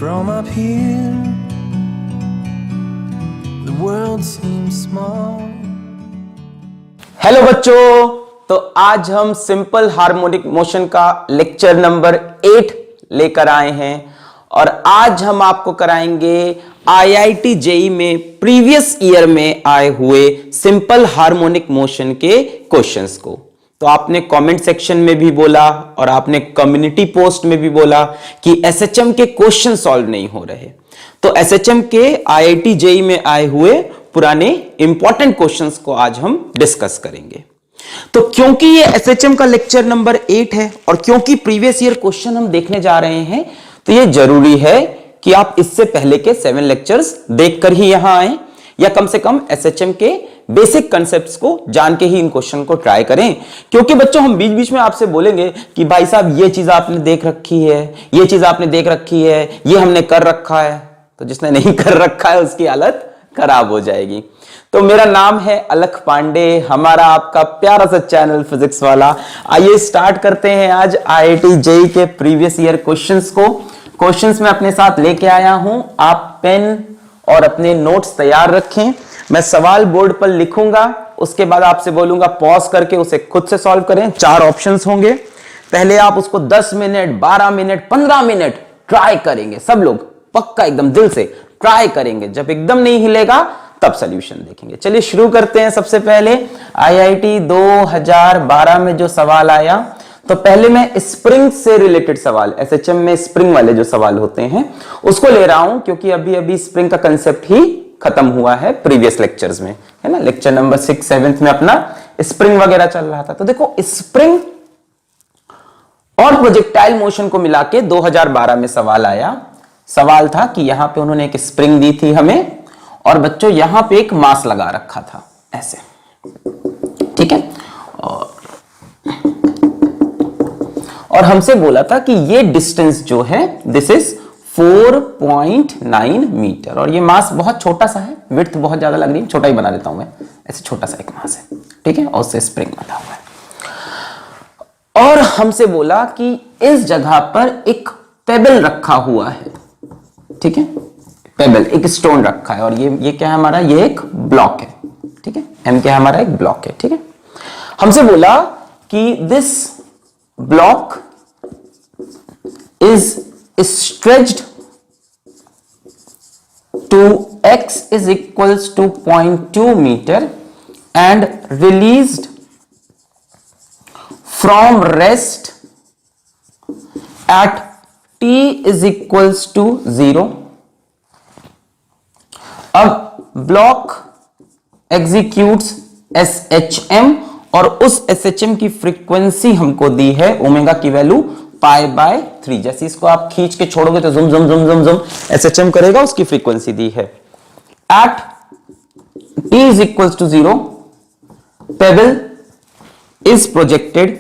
From up here, the world seems small. Hello बच्चों, तो आज हम सिंपल हार्मोनिक मोशन का लेक्चर नंबर 8 लेकर आए हैं और आज हम आपको कराएंगे आईआईटी जेई में प्रीवियस ईयर में आए हुए सिंपल हार्मोनिक मोशन के क्वेश्चंस को। तो आपने कमेंट सेक्शन में भी बोला और आपने कम्युनिटी पोस्ट में भी बोला कि एसएचएम के क्वेश्चन सॉल्व नहीं हो रहे, तो एसएचएम के आईआईटी जेई में आए हुए पुराने इंपॉर्टेंट क्वेश्चंस को आज हम डिस्कस करेंगे। तो क्योंकि ये एसएचएम का लेक्चर नंबर 8 है और क्योंकि प्रीवियस ईयर क्वेश्चन हम देखने जा रहे हैं, तो ये जरूरी है कि आप इससे पहले के 7 लेक्चर्स देखकर ही यहां आए या कम से कम एसएचएम के बेसिक कंसेप्ट्स को जान के ही इन क्वेश्चन को ट्राई करें। क्योंकि बच्चों हम बीच बीच में आपसे बोलेंगे कि भाई साहब ये चीज आपने देख रखी है, ये चीज आपने देख रखी है, ये हमने कर रखा है, तो जिसने नहीं कर रखा है उसकी हालत खराब हो जाएगी। तो मेरा नाम है अलख पांडे, हमारा आपका प्यारा सा चैनल फिजिक्स वाला। आइए स्टार्ट करते हैं आज आईआईटी जेई के प्रीवियस ईयर क्वेश्चंस को। क्वेश्चंस मैं अपने साथ लेके आया हूं, आप पेन और अपने नोट्स तैयार रखें। मैं सवाल बोर्ड पर लिखूंगा, उसके बाद आपसे बोलूंगा पॉज करके उसे खुद से सॉल्व करें। 4 ऑप्शंस होंगे, पहले आप उसको 10 मिनट, 12 मिनट, 15 मिनट ट्राई करेंगे। सब लोग पक्का एकदम दिल से ट्राई करेंगे, जब एकदम नहीं हिलेगा तब सॉल्यूशन देखेंगे। चलिए शुरू करते हैं। सबसे पहले आईआईटी 2012 में जो सवाल आया, तो पहले मैं स्प्रिंग से रिलेटेड सवाल, एसएचएम में स्प्रिंग वाले जो सवाल होते हैं उसको ले रहा हूं, क्योंकि अभी अभी स्प्रिंग का कंसेप्ट ही खत्म हुआ है प्रीवियस लेक्चर्स में, है ना। लेक्चर नंबर 6, 7 में अपना स्प्रिंग वगैरह चल रहा था। तो देखो स्प्रिंग और प्रोजेक्टाइल मोशन को मिला के 2012 में सवाल आया। सवाल था कि यहां पे उन्होंने एक स्प्रिंग दी थी हमें और बच्चों यहां पे एक मास लगा रखा था ऐसे, ठीक है, और हमसे बोला था कि ये डिस्टेंस जो है दिस इज 4.9 मीटर और ये मास बहुत छोटा सा है, विड्थ बहुत ज्यादा लग रही है, छोटा ही बना देता हूं मैं, ऐसे छोटा सा एक मास है, ठीक है, और उससे स्प्रिंग बना हुआ है। और हमसे बोला कि इस जगह पर एक पेबल रखा हुआ है, ठीक है, पेबल एक स्टोन रखा है और ये क्या है हमारा, ये एक ब्लॉक है, ठीक है, एम क्या है हमारा, एक ब्लॉक है, ठीक है। हमसे बोला कि this block is stretched to x is equals to 0.2 meter and released from rest at t is equals to 0। अब ब्लॉक एग्जीक्यूट्स SHM और उस SHM की फ्रीक्वेंसी हमको दी है ओमेगा की वैल्यू π/3। जैसे इसको आप खींच के छोड़ोगे तो जुम जुम जुम जुम जुम SHM करेगा, उसकी फ्रीक्वेंसी दी है। At t is equals to 0 pebble is projected,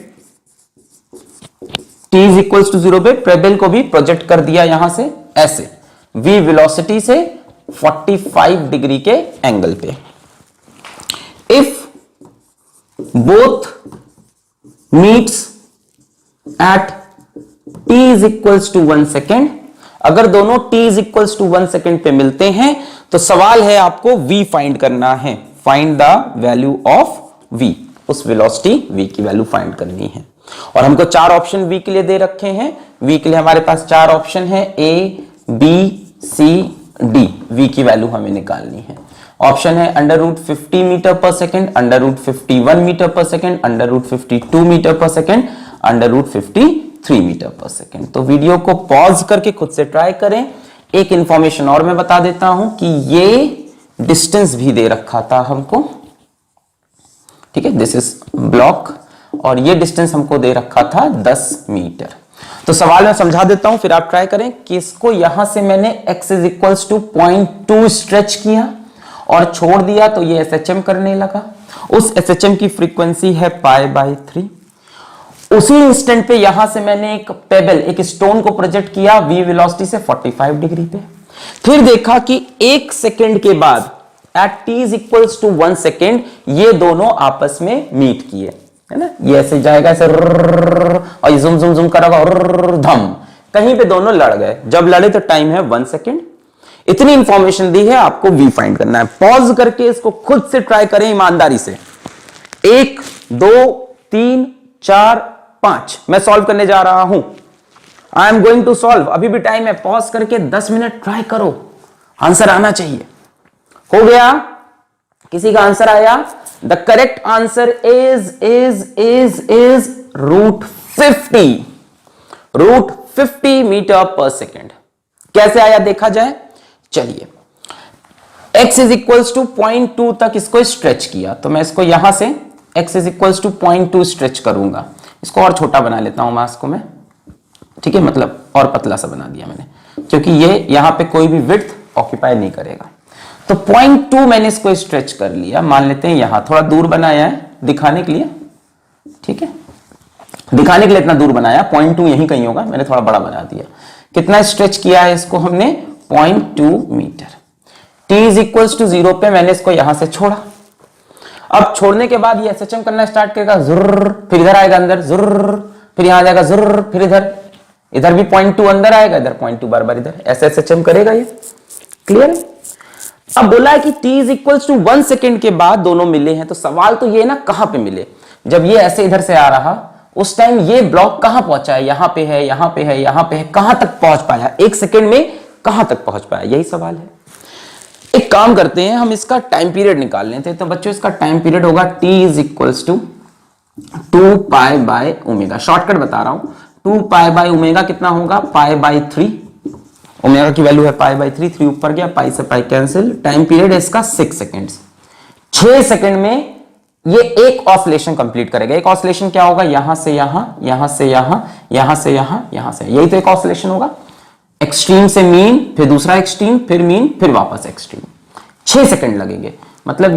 t is equals to 0 पे पेबल को भी प्रोजेक्ट कर दिया यहां से ऐसे v वेलोसिटी से 45 डिग्री के एंगल पे। If both meets eight t is equals to 1 second, अगर दोनों t is equals to 1 second पे मिलते हैं तो सवाल है आपको v फाइंड करना है, find the value of v, उस वेलोसिटी v की वैल्यू फाइंड करनी है। और हमको 4 ऑप्शन v के लिए दे रखे हैं। v के लिए हमारे पास 4 ऑप्शन है, a b c d, v की वैल्यू हमें निकालनी है। ऑप्शन है √50 मीटर पर सेकेंड, √51 मीटर पर सेकेंड, √52 मीटर पर सेकेंड, √53 मीटर पर सेकेंड। तो वीडियो को पॉज करके खुद से ट्राई करें। एक इंफॉर्मेशन और मैं बता देता हूं कि ये डिस्टेंस भी दे रखा था हमको, ठीक है, दिस इज ब्लॉक और ये डिस्टेंस हमको दे रखा था 10 मीटर। तो सवाल मैं समझा देता हूं, फिर आप ट्राई करें कि इसको यहां से मैंने x is equals to 0.2 stretch किया और छोड़ दिया तो ये SHM करने लगा। उस SHM की फ्रीक्वेंसी है π/3। उसी इंस्टेंट पे यहां से मैंने एक पेबल, एक स्टोन को प्रोजेक्ट किया v वेलोसिटी से 45 डिग्री पे। फिर देखा कि 1 सेकेंड के बाद at t is equals to 1 second ये दोनों आपस में मीट किए, है ना, ये ऐसे जाएगा ऐसे और ये जुम जुम जुम करेगा और धम, कहीं पे दोनों लड़ गए, जब लड़े तो टाइम है 1 सेकेंड। इतनी इंफॉर्मेशन दी है, आपको वी फाइंड करना है। पॉज करके इसको खुद से ट्राई करें ईमानदारी से। 1 2 3 4 5 मैं सॉल्व करने जा रहा हूं। I am going to solve. अभी भी टाइम है, पॉज करके 10 मिनट ट्राई करो, आंसर आना चाहिए। हो गया? किसी का आंसर आया? The correct answer is root 50 metre पर सेकेंड। कैसे आया देखा जाए, चलिए। x इज इक्वल्स टू 0.2 तक इसको स्ट्रेच किया, तो मैं इसको यहां से x is equals to 0.2 stretch करूंगा। इसको और छोटा बना लेता हूं मास को मैं, ठीक है, मतलब और पतला सा बना दिया मैंने, क्योंकि ये यहां पे कोई भी विड्थ ऑक्यूपाई नहीं करेगा। तो 0.2 मैंने इसको स्ट्रेच कर लिया, मान लेते हैं यहां थोड़ा दूर बनाया है दिखाने के लिए, ठीक है, दिखाने के लिए इतना दूर बनाया। 0.2 यहीं कहीं होगा, मैंने थोड़ा बड़ा बना दिया। कितना स्ट्रेच किया है इसको हमने? 0.2 metre. t is equals to 0 पे मैंने इसको यहां से छोड़ा। अब छोड़ने के बाद ये एसएचएम करना स्टार्ट करेगा, जुर्र, फिर इधर आएगा अंदर, जुर्र, फिर यहां जाएगा, जुर्र, फिर इधर भी 0.2 अंदर आएगा, इधर 0.2 बार बार इधर, ऐसे एसएचएम करेगा ये। क्लियर है? अब बोला है कि t is equals to 1 second के बाद दोनों मिले हैं, तो सवाल तो ये ना कहां पे मिले। जब ये ऐसे इधर से आ रहा, उस टाइम ये ब्लॉक कहां पहुंचा है? यहां पे है, यहां पे है, यहां पे है, कहां तक पहुंच पाया? 1 सेकेंड में कहां तक पहुंच पाया? यही सवाल है। एक काम करते हैं, हम इसका टाइम पीरियड निकाल लेते हैं। तो बच्चों इसका टाइम पीरियड होगा t is equals to 2 pi by omega. Shortcut बता रहा हूं, 2 पाई बाय ओमेगा कितना होगा? Pi by 3। ओमेगा की वैल्यू है पाई बाय 3, 3 ऊपर गया, पाई से पाई कैंसिल। टाइम पीरियड है इसका 6 सेकेंड्स। 6 सेकेंड में ये एक ऑसिलेशन कंप्लीट करेगा। एक ऑसिलेशन क्या होगा? यहां से यहां, यहां से यहां, यहां से यहां, यहां से, यही तो एक ऑसिलेशन होगा। एक्सट्रीम से मीन, फिर दूसरा एक्सट्रीम, फिर मीन, फिर वापस एक्सट्रीम। 6 सेकंड लगेंगे, मतलब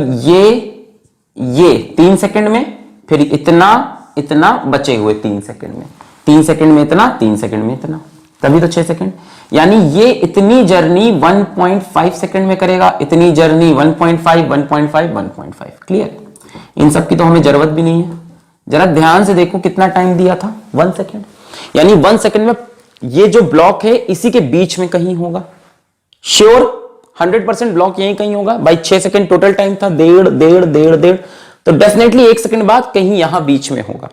ये 3 सेकंड में, फिर इतना इतना बचे हुए 3 सेकंड में, 3 सेकंड में इतना, 3 सेकंड में इतना, तभी तो 6 सेकंड। यानी ये इतनी जर्नी 1.5 सेकंड में करेगा, इतनी जर्नी 1.5, 1.5, 1.5। क्लियर? इन सब की तो हमें जरूरत भी नहीं है। जरा ध्यान से देखो कितना टाइम दिया था, 1 सेकंड। यानी 1 सेकंड में ये जो ब्लॉक है इसी के बीच में कहीं होगा। श्योर 100% ब्लॉक यहीं कहीं होगा भाई। 6 सेकंड टोटल टाइम था, डेढ़, तो डेफिनेटली 1 सेकंड बाद कहीं यहां बीच में होगा।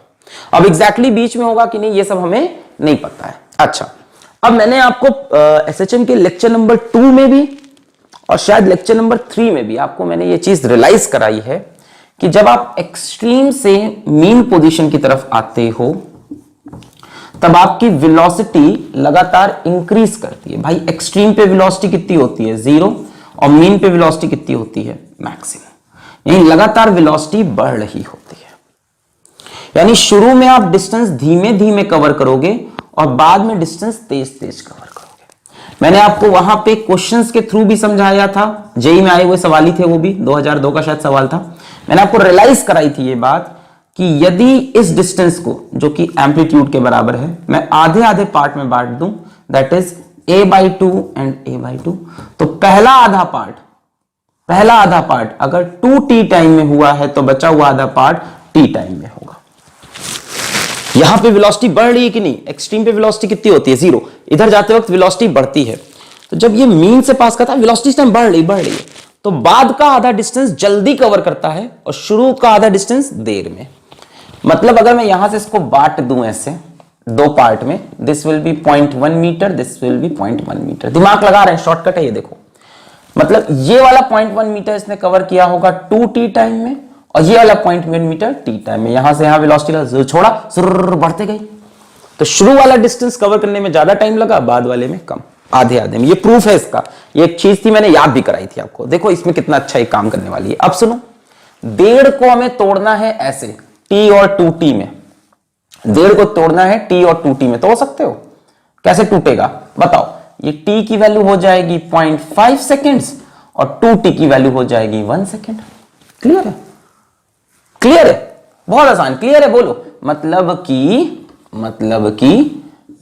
अब एग्जैक्टली बीच में होगा कि नहीं ये सब हमें नहीं पता है। अच्छा, अब मैंने आपको एसएचएम के लेक्चर नंबर 2 में भी और शायद लेक्चर नंबर 3 में भी आपको मैंने ये चीज रियलाइज कराई है कि जब आप एक्सट्रीम से मीन पोजीशन की तरफ आते हो तब आपकी वेलोसिटी लगातार इंक्रीज करती है। भाई एक्सट्रीम पे वेलोसिटी कितनी होती है? 0, और मीन पे वेलोसिटी कितनी होती है? मैक्सिमम। यानी लगातार वेलोसिटी बढ़ रही होती है। यानी शुरू में आप डिस्टेंस धीमे धीमे कवर करोगे और बाद में डिस्टेंस तेज तेज कवर करोगे। मैंने आपको वहां पे क्वेश्चंस के थ्रू भी समझाया था, जेई में आए हुए सवाल ही थे, वो भी 2002 का शायद सवाल था। मैंने आपको रियलाइज कराई थी ये बात कि यदि इस डिस्टेंस को, जो कि एम्पलीट्यूड के बराबर है, मैं आधे आधे पार्ट में बांट दूं, that is a/2 and a/2, तो पहला आधा पार्ट अगर 2t टाइम में हुआ है तो बचा हुआ आधा पार्ट t टाइम में होगा। यहां पे वेलोसिटी बढ़ रही है कि नहीं? एक्सट्रीम पे वेलोसिटी कितनी होती है? 0। इधर जाते वक्त वेलोसिटी बढ़ती है, तो जब ये मीन से पास करता है वेलोसिटी इस टाइम बढ़ रही है, तो बाद का आधा डिस्टेंस जल्दी कवर करता है और शुरू का आधा डिस्टेंस देर में। मतलब अगर मैं यहां से इसको बांट दूं ऐसे 2 पार्ट में, this will be 0.1 metre, this will be 0.1 metre. दिमाग लगा रहे हैं, शॉर्टकट है ये, देखो। मतलब ये वाला 0.1 मीटर इसने कवर किया होगा 2t टाइम में, और ये वाला 0.1 मीटर t टाइम में। यहां से यहां वेलोसिटी छोड़ा, बढ़ते गई, तो शुरू वाला डिस्टेंस कवर करने में ज्यादा टाइम लगा, बाद वाले में कम, आधे आधे में। ये प्रूफ है इसका। ये एक चीज थी मैंने याद भी कराई थी आपको। देखो इसमें कितना अच्छा एक काम करने वाली है। अब सुनो, डेढ़ को हमें तोड़ना है ऐसे t और 2t में। डेढ़ को तोड़ना है t और 2t में, तोड़ सकते हो? कैसे टूटेगा बताओ? ये t की वैल्यू हो जाएगी 0.5 सेकेंड्स और 2t की वैल्यू हो जाएगी 1 सेकेंड। क्लियर है? क्लियर है? बहुत आसान। क्लियर है? बोलो। मतलब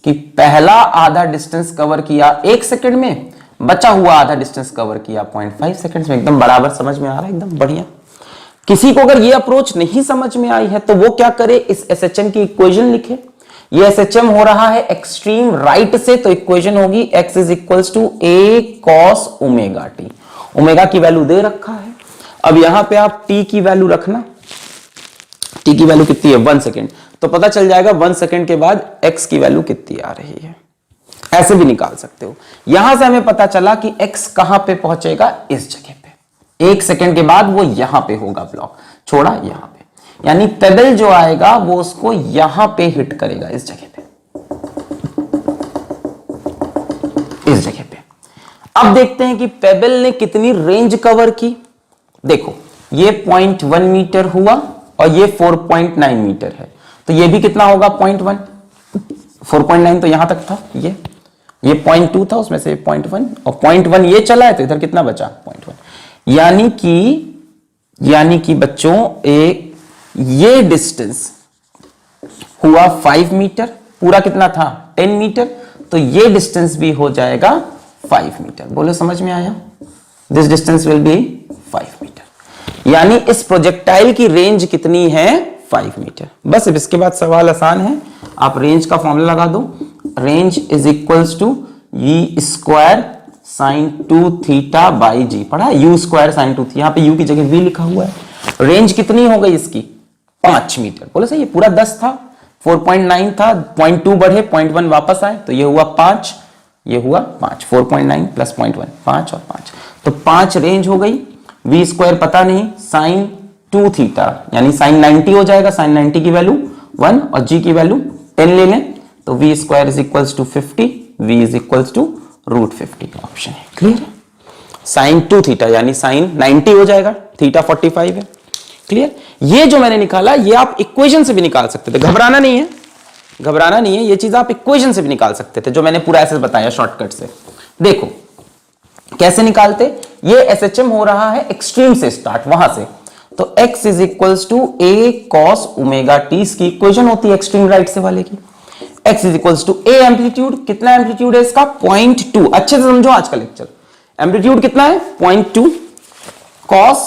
कि पहला आधा डिस्टेंस कवर किया 1 सेकंड में, बचा हुआ आधा डिस्टेंस कवर किया 0.5 सेकंड्स में। एकदम बराबर समझ में आ रहा है, एकदम बढ़िया। किसी को अगर ये अप्रोच नहीं समझ में आई है तो वो क्या करे, इस एसएचएम की इक्वेशन लिखे ये SHM हो रहा है एक्सट्रीम राइट से, तो इक्वेशन होगी x is equals to a cos omega t। Omega की वैल्यू दे रखा है। अब यहां पे आप t की वैल्यू रखना, t की वैल्यू कितनी है 1 सेकेंड, तो पता चल जाएगा 1 सेकेंड के बाद x की वैल्यू कितनी आ रही है। ऐसे भी निकाल सकते हो। यहां से हमें पता चला कि x कहां पे पहुंचेगा, इस जगह पे। 1 सेकेंड के बाद वो यहां पे होगा, ब्लॉक छोड़ा यहां पे, यानी पेबल जो आएगा वो उसको यहां पे हिट करेगा, इस जगह पे, इस जगह पे। अब देखते हैं कि पेबल ने कितनी रेंज कवर की। देखो ये 0.1 मीटर हुआ और ये 4.9 मीटर है, तो ये भी कितना होगा 0.1, 4.9 तो यहां तक था, ये 0.2 था, उसमें से 0.1 और 0.1 ये चला है, तो इधर कितना बचा 0.1, यानी कि बच्चों ये डिस्टेंस हुआ 5 मीटर, पूरा कितना था 10 मीटर, तो ये डिस्टेंस भी हो जाएगा 5 मीटर। बोलो समझ में आया? This distance will be 5 metre, यानी इस प्रोजेक्टाइल की रेंज कितनी है 5 मीटर। बस अब इसके बाद सवाल आसान है, आप रेंज का फॉर्मूला लगा दो, range is equals to e square sine 2 theta by g. पढ़ा यू स्क्वायर साइन 2 थीटा, यहां पे यू की जगह वी लिखा हुआ है। रेंज कितनी हो गई इसकी 5 मीटर। बोलो सही, ये पूरा 10 था, 4.9 था, 0.2 बढ़े 0.1 वापस आए, तो ये हुआ 5, ये हुआ 5, 4.9 प्लस 0.1 5 और 5, तो 5 रेंज हो गई। वी स्क्वायर पता नहीं, साइन 2 थीटा यानी साइन 90 हो जाएगा, साइन 90 की वैल्यू 1 और जी की वैल्यू 10 ले लें, तो v square is equals to 50, v is equals to root 50, option है। क्लियर है? साइन 2 थीटा यानी साइन 90 हो जाएगा, थीटा 45 है। क्लियर? ये जो मैंने निकाला ये आप इक्वेशन से भी निकाल सकते थे, घबराना नहीं है, घबराना नहीं है, ये चीज आप इक्वेशन से भी निकाल सकते थे, जो मैंने पूरा ऐसे बताया शॉर्टकट से। देखो कैसे निकालते, ये SHM हो रहा है एक्सट्रीम से स्टार्ट, वहां से, तो x is equals to a cos omega t, इसकी इक्वेशन होती है एक्सट्रीम राइट से वाले की। x is equals to a amplitude, कितना एम्पलीट्यूड है इसका 0.2, अच्छे से समझो आज का लेक्चर। एम्पलीट्यूड कितना है 0.2, cos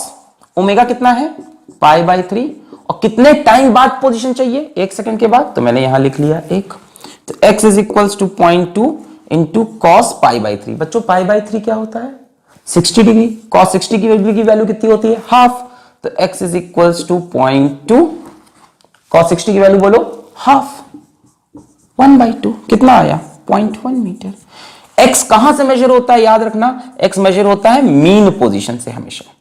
ओमेगा कितना है पाई बाई 3, और कितने टाइम बाद पोजीशन चाहिए 1 सेकंड के बाद, तो मैंने यहां लिख लिया 1, तो x is equals to 0.2 into cos pi by 3। बच्चों पाई बाई 3 क्या होता है 60 डिग्री, कॉस 60 की वैल्यू कितनी होती है हाफ, तो x is equals to 0.2 cos 60 की वैल्यू बोलो हाफ, 1/2 कितना आया 0.1 मीटर। x कहां से मेजर होता है याद रखना, x मेजर होता है मीन पोजीशन से, हमेशा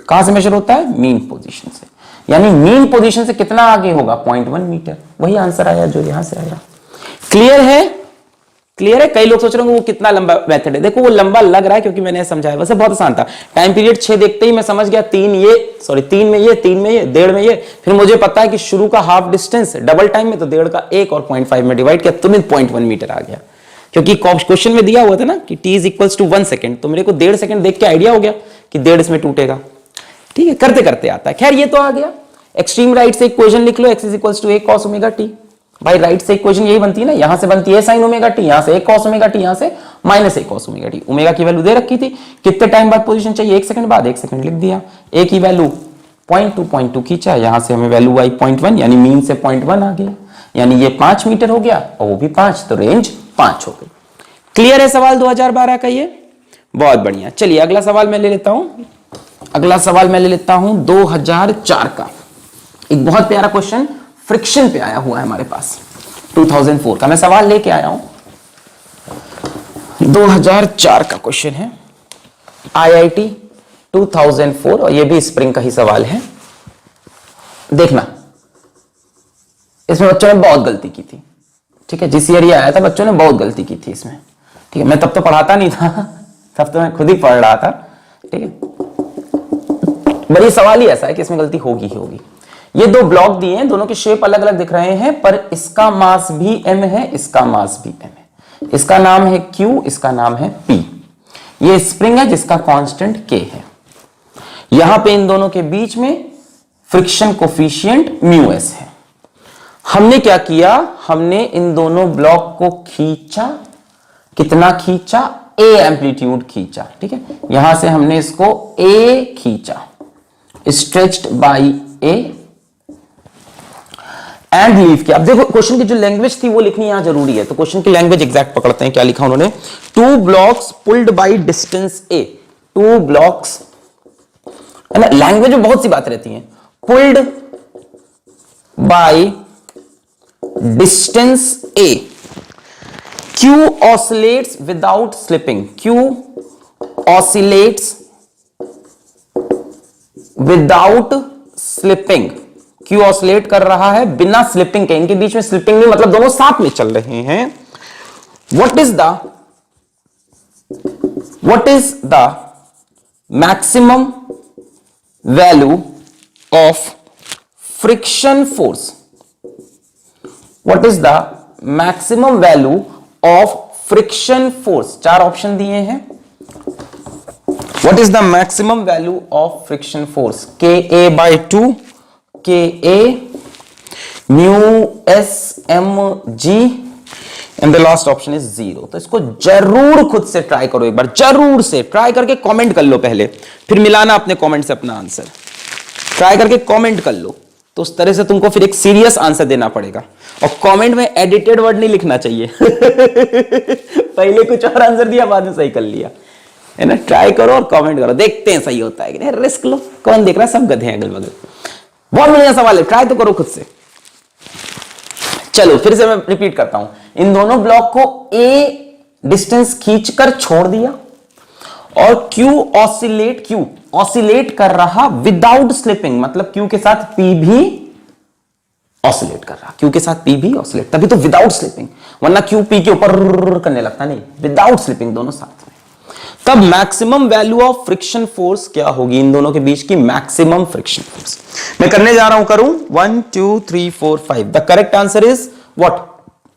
कहां से मेजर होता है मीन पोजीशन से, यानी मीन पोजीशन से कितना आगे होगा 0.1 मीटर। वही आंसर आया जो यहां से आया। क्लियर है? क्लियर है? कई लोग सोच रहे होंगे वो कितना लंबा मेथड है, देखो वो लंबा लग रहा है क्योंकि मैंने समझाया, वैसे बहुत आसान था। टाइम पीरियड 6 देखते ही मैं समझ गया, 3 में ये, 3 में ये, 1.5 में ये, फिर मुझे पता है कि शुरू का हाफ डिस्टेंस डबल टाइम में, तो 1.5 का 1 और 0.5 में डिवाइड किया, तुरंत 0.1 मीटर आ गया, क्योंकि क्वेश्चन में दिया हुआ था ना कि t is equals to 1 second, तो मेरे को 1.5 सेकंड देख के आइडिया हो गया कि 1.5 इसमें टूटेगा। ठीक है, करते करते आता है। खैर ये तो आ गया। एक्सट्रीम राइट से इक्वेशन लिख लो, x is equals to a cos omega t। भाई राइट से इक्वेशन यही बनती है ना, यहां से बनती है sin ओमेगा t, यहां से a cos ओमेगा t, यहां से minus a cos omega t। Omega की वैल्यू दे रखी थी, कितने टाइम बाद पोजीशन चाहिए 1 सेकंड बाद, 1 सेकंड लिख दिया। a की वैल्यू 0.2 खींचा, यहां से हमें वैल्यू आई 0.1, यानी मीन से 0.1 आ गया, यानी ये 5 मीटर हो गया और वो भी 5, तो रेंज 5 हो गई। क्लियर है सवाल 2012 का ये? बहुत बढ़िया। चलिए अगला सवाल मैं ले लेता हूं, अगला सवाल मैं ले लेता हूं 2004 का। एक बहुत प्यारा क्वेश्चन फ्रिक्शन पे आया हुआ है हमारे पास, 2004 का मैं सवाल लेके आया हूं। 2004 का क्वेश्चन है, IIT 2004, और ये भी स्प्रिंग का ही सवाल है। देखना, इसमें बच्चों ने बहुत गलती की थी। ठीक है, जिस ईयर ये आया था बच्चों ने बहुत गलती की थी इसमें। ठीक है, मैं तब तो पढ़ाता नहीं था, तब तो मैं खुद ही पढ़ रहा था। ठीक है, बड़ी सवाल ही ऐसा है कि इसमें गलती होगी ही होगी। ये 2 ब्लॉक दिए हैं, दोनों के शेप अलग अलग दिख रहे हैं, पर इसका मास भी m है, इसका मास भी m है। इसका नाम है Q, इसका नाम है P। ये स्प्रिंग है जिसका कांस्टेंट K है। यहां पे इन दोनों के बीच में फ्रिक्शन कोफिशिएंट μs है। हमने क्या किया, हमने इन दोनों ब्लॉक को खींचा, कितना खींचा a एम्पलीट्यूड खींचा। ठीक है, यहां से हमने इसको a खींचा, stretched by a, and leave किया। अब देखो क्वेश्चन की जो लैंग्वेज थी वो लिखनी यहां जरूरी है, तो क्वेश्चन की लैंग्वेज एग्जैक्ट पकड़ते हैं। क्या लिखा उन्होंने, 2 blocks pulled by distance A. 2 blocks, है ना, लैंग्वेज में बहुत सी बात रहती है। Pulled by distance A, Q oscillates without slipping. Q oscillates without slipping. Q oscillate कर रहा है बिना स्लिपिंग के, इनके बीच में स्लिपिंग नहीं, मतलब दोनों साथ में चल रहे हैं। What is the maximum value of friction force? What is the maximum value of friction force? 4 option दिए हैं। What is the maximum value of friction force? Ka by 2, Ka mu smg and the last option is 0। तो इसको जरूर खुद से try करो, एक बार जरूर से ट्राई करके कमेंट कर लो पहले, फिर मिलाना अपने कमेंट से अपना आंसर। ट्राई करके कमेंट कर लो, तो उस तरह से तुमको फिर एक सीरियस आंसर देना पड़ेगा। और कमेंट में एडिटेड वर्ड नहीं लिखना चाहिए पहले कुछ और आंसर दिया, बाद में सही कर लिया, है ना। ट्राई करो और कमेंट करो, देखते हैं सही होता है कि नहीं। रिस्क लो, कौन देख रहा है, सब गधे हैं अगल बगल। बहुत बढ़िया सवाल है, ट्राई तो करो खुद से। चलो फिर से मैं रिपीट करता हूं, इन दोनों ब्लॉक को ए डिस्टेंस खींचकर छोड़ दिया और Q ऑसिलेट कर रहा विदाउट स्लिपिंग, मतलब Q के साथ P भी ऑसिलेट कर रहा, Q के साथ P भी ऑसिलेट, तभी तो विदाउट स्लिपिंग, वरना Q P के ऊपर करने लगता, नहीं, विदाउट स्लिपिंग, दोनों साथ में। तब maximum value of friction force क्या होगी इन दोनों के बीच की, मैक्सिमम फ्रिक्शन फोर्स मैं करने जा रहा हूं, करूं 1 2 3 4 5। The correct answer is what,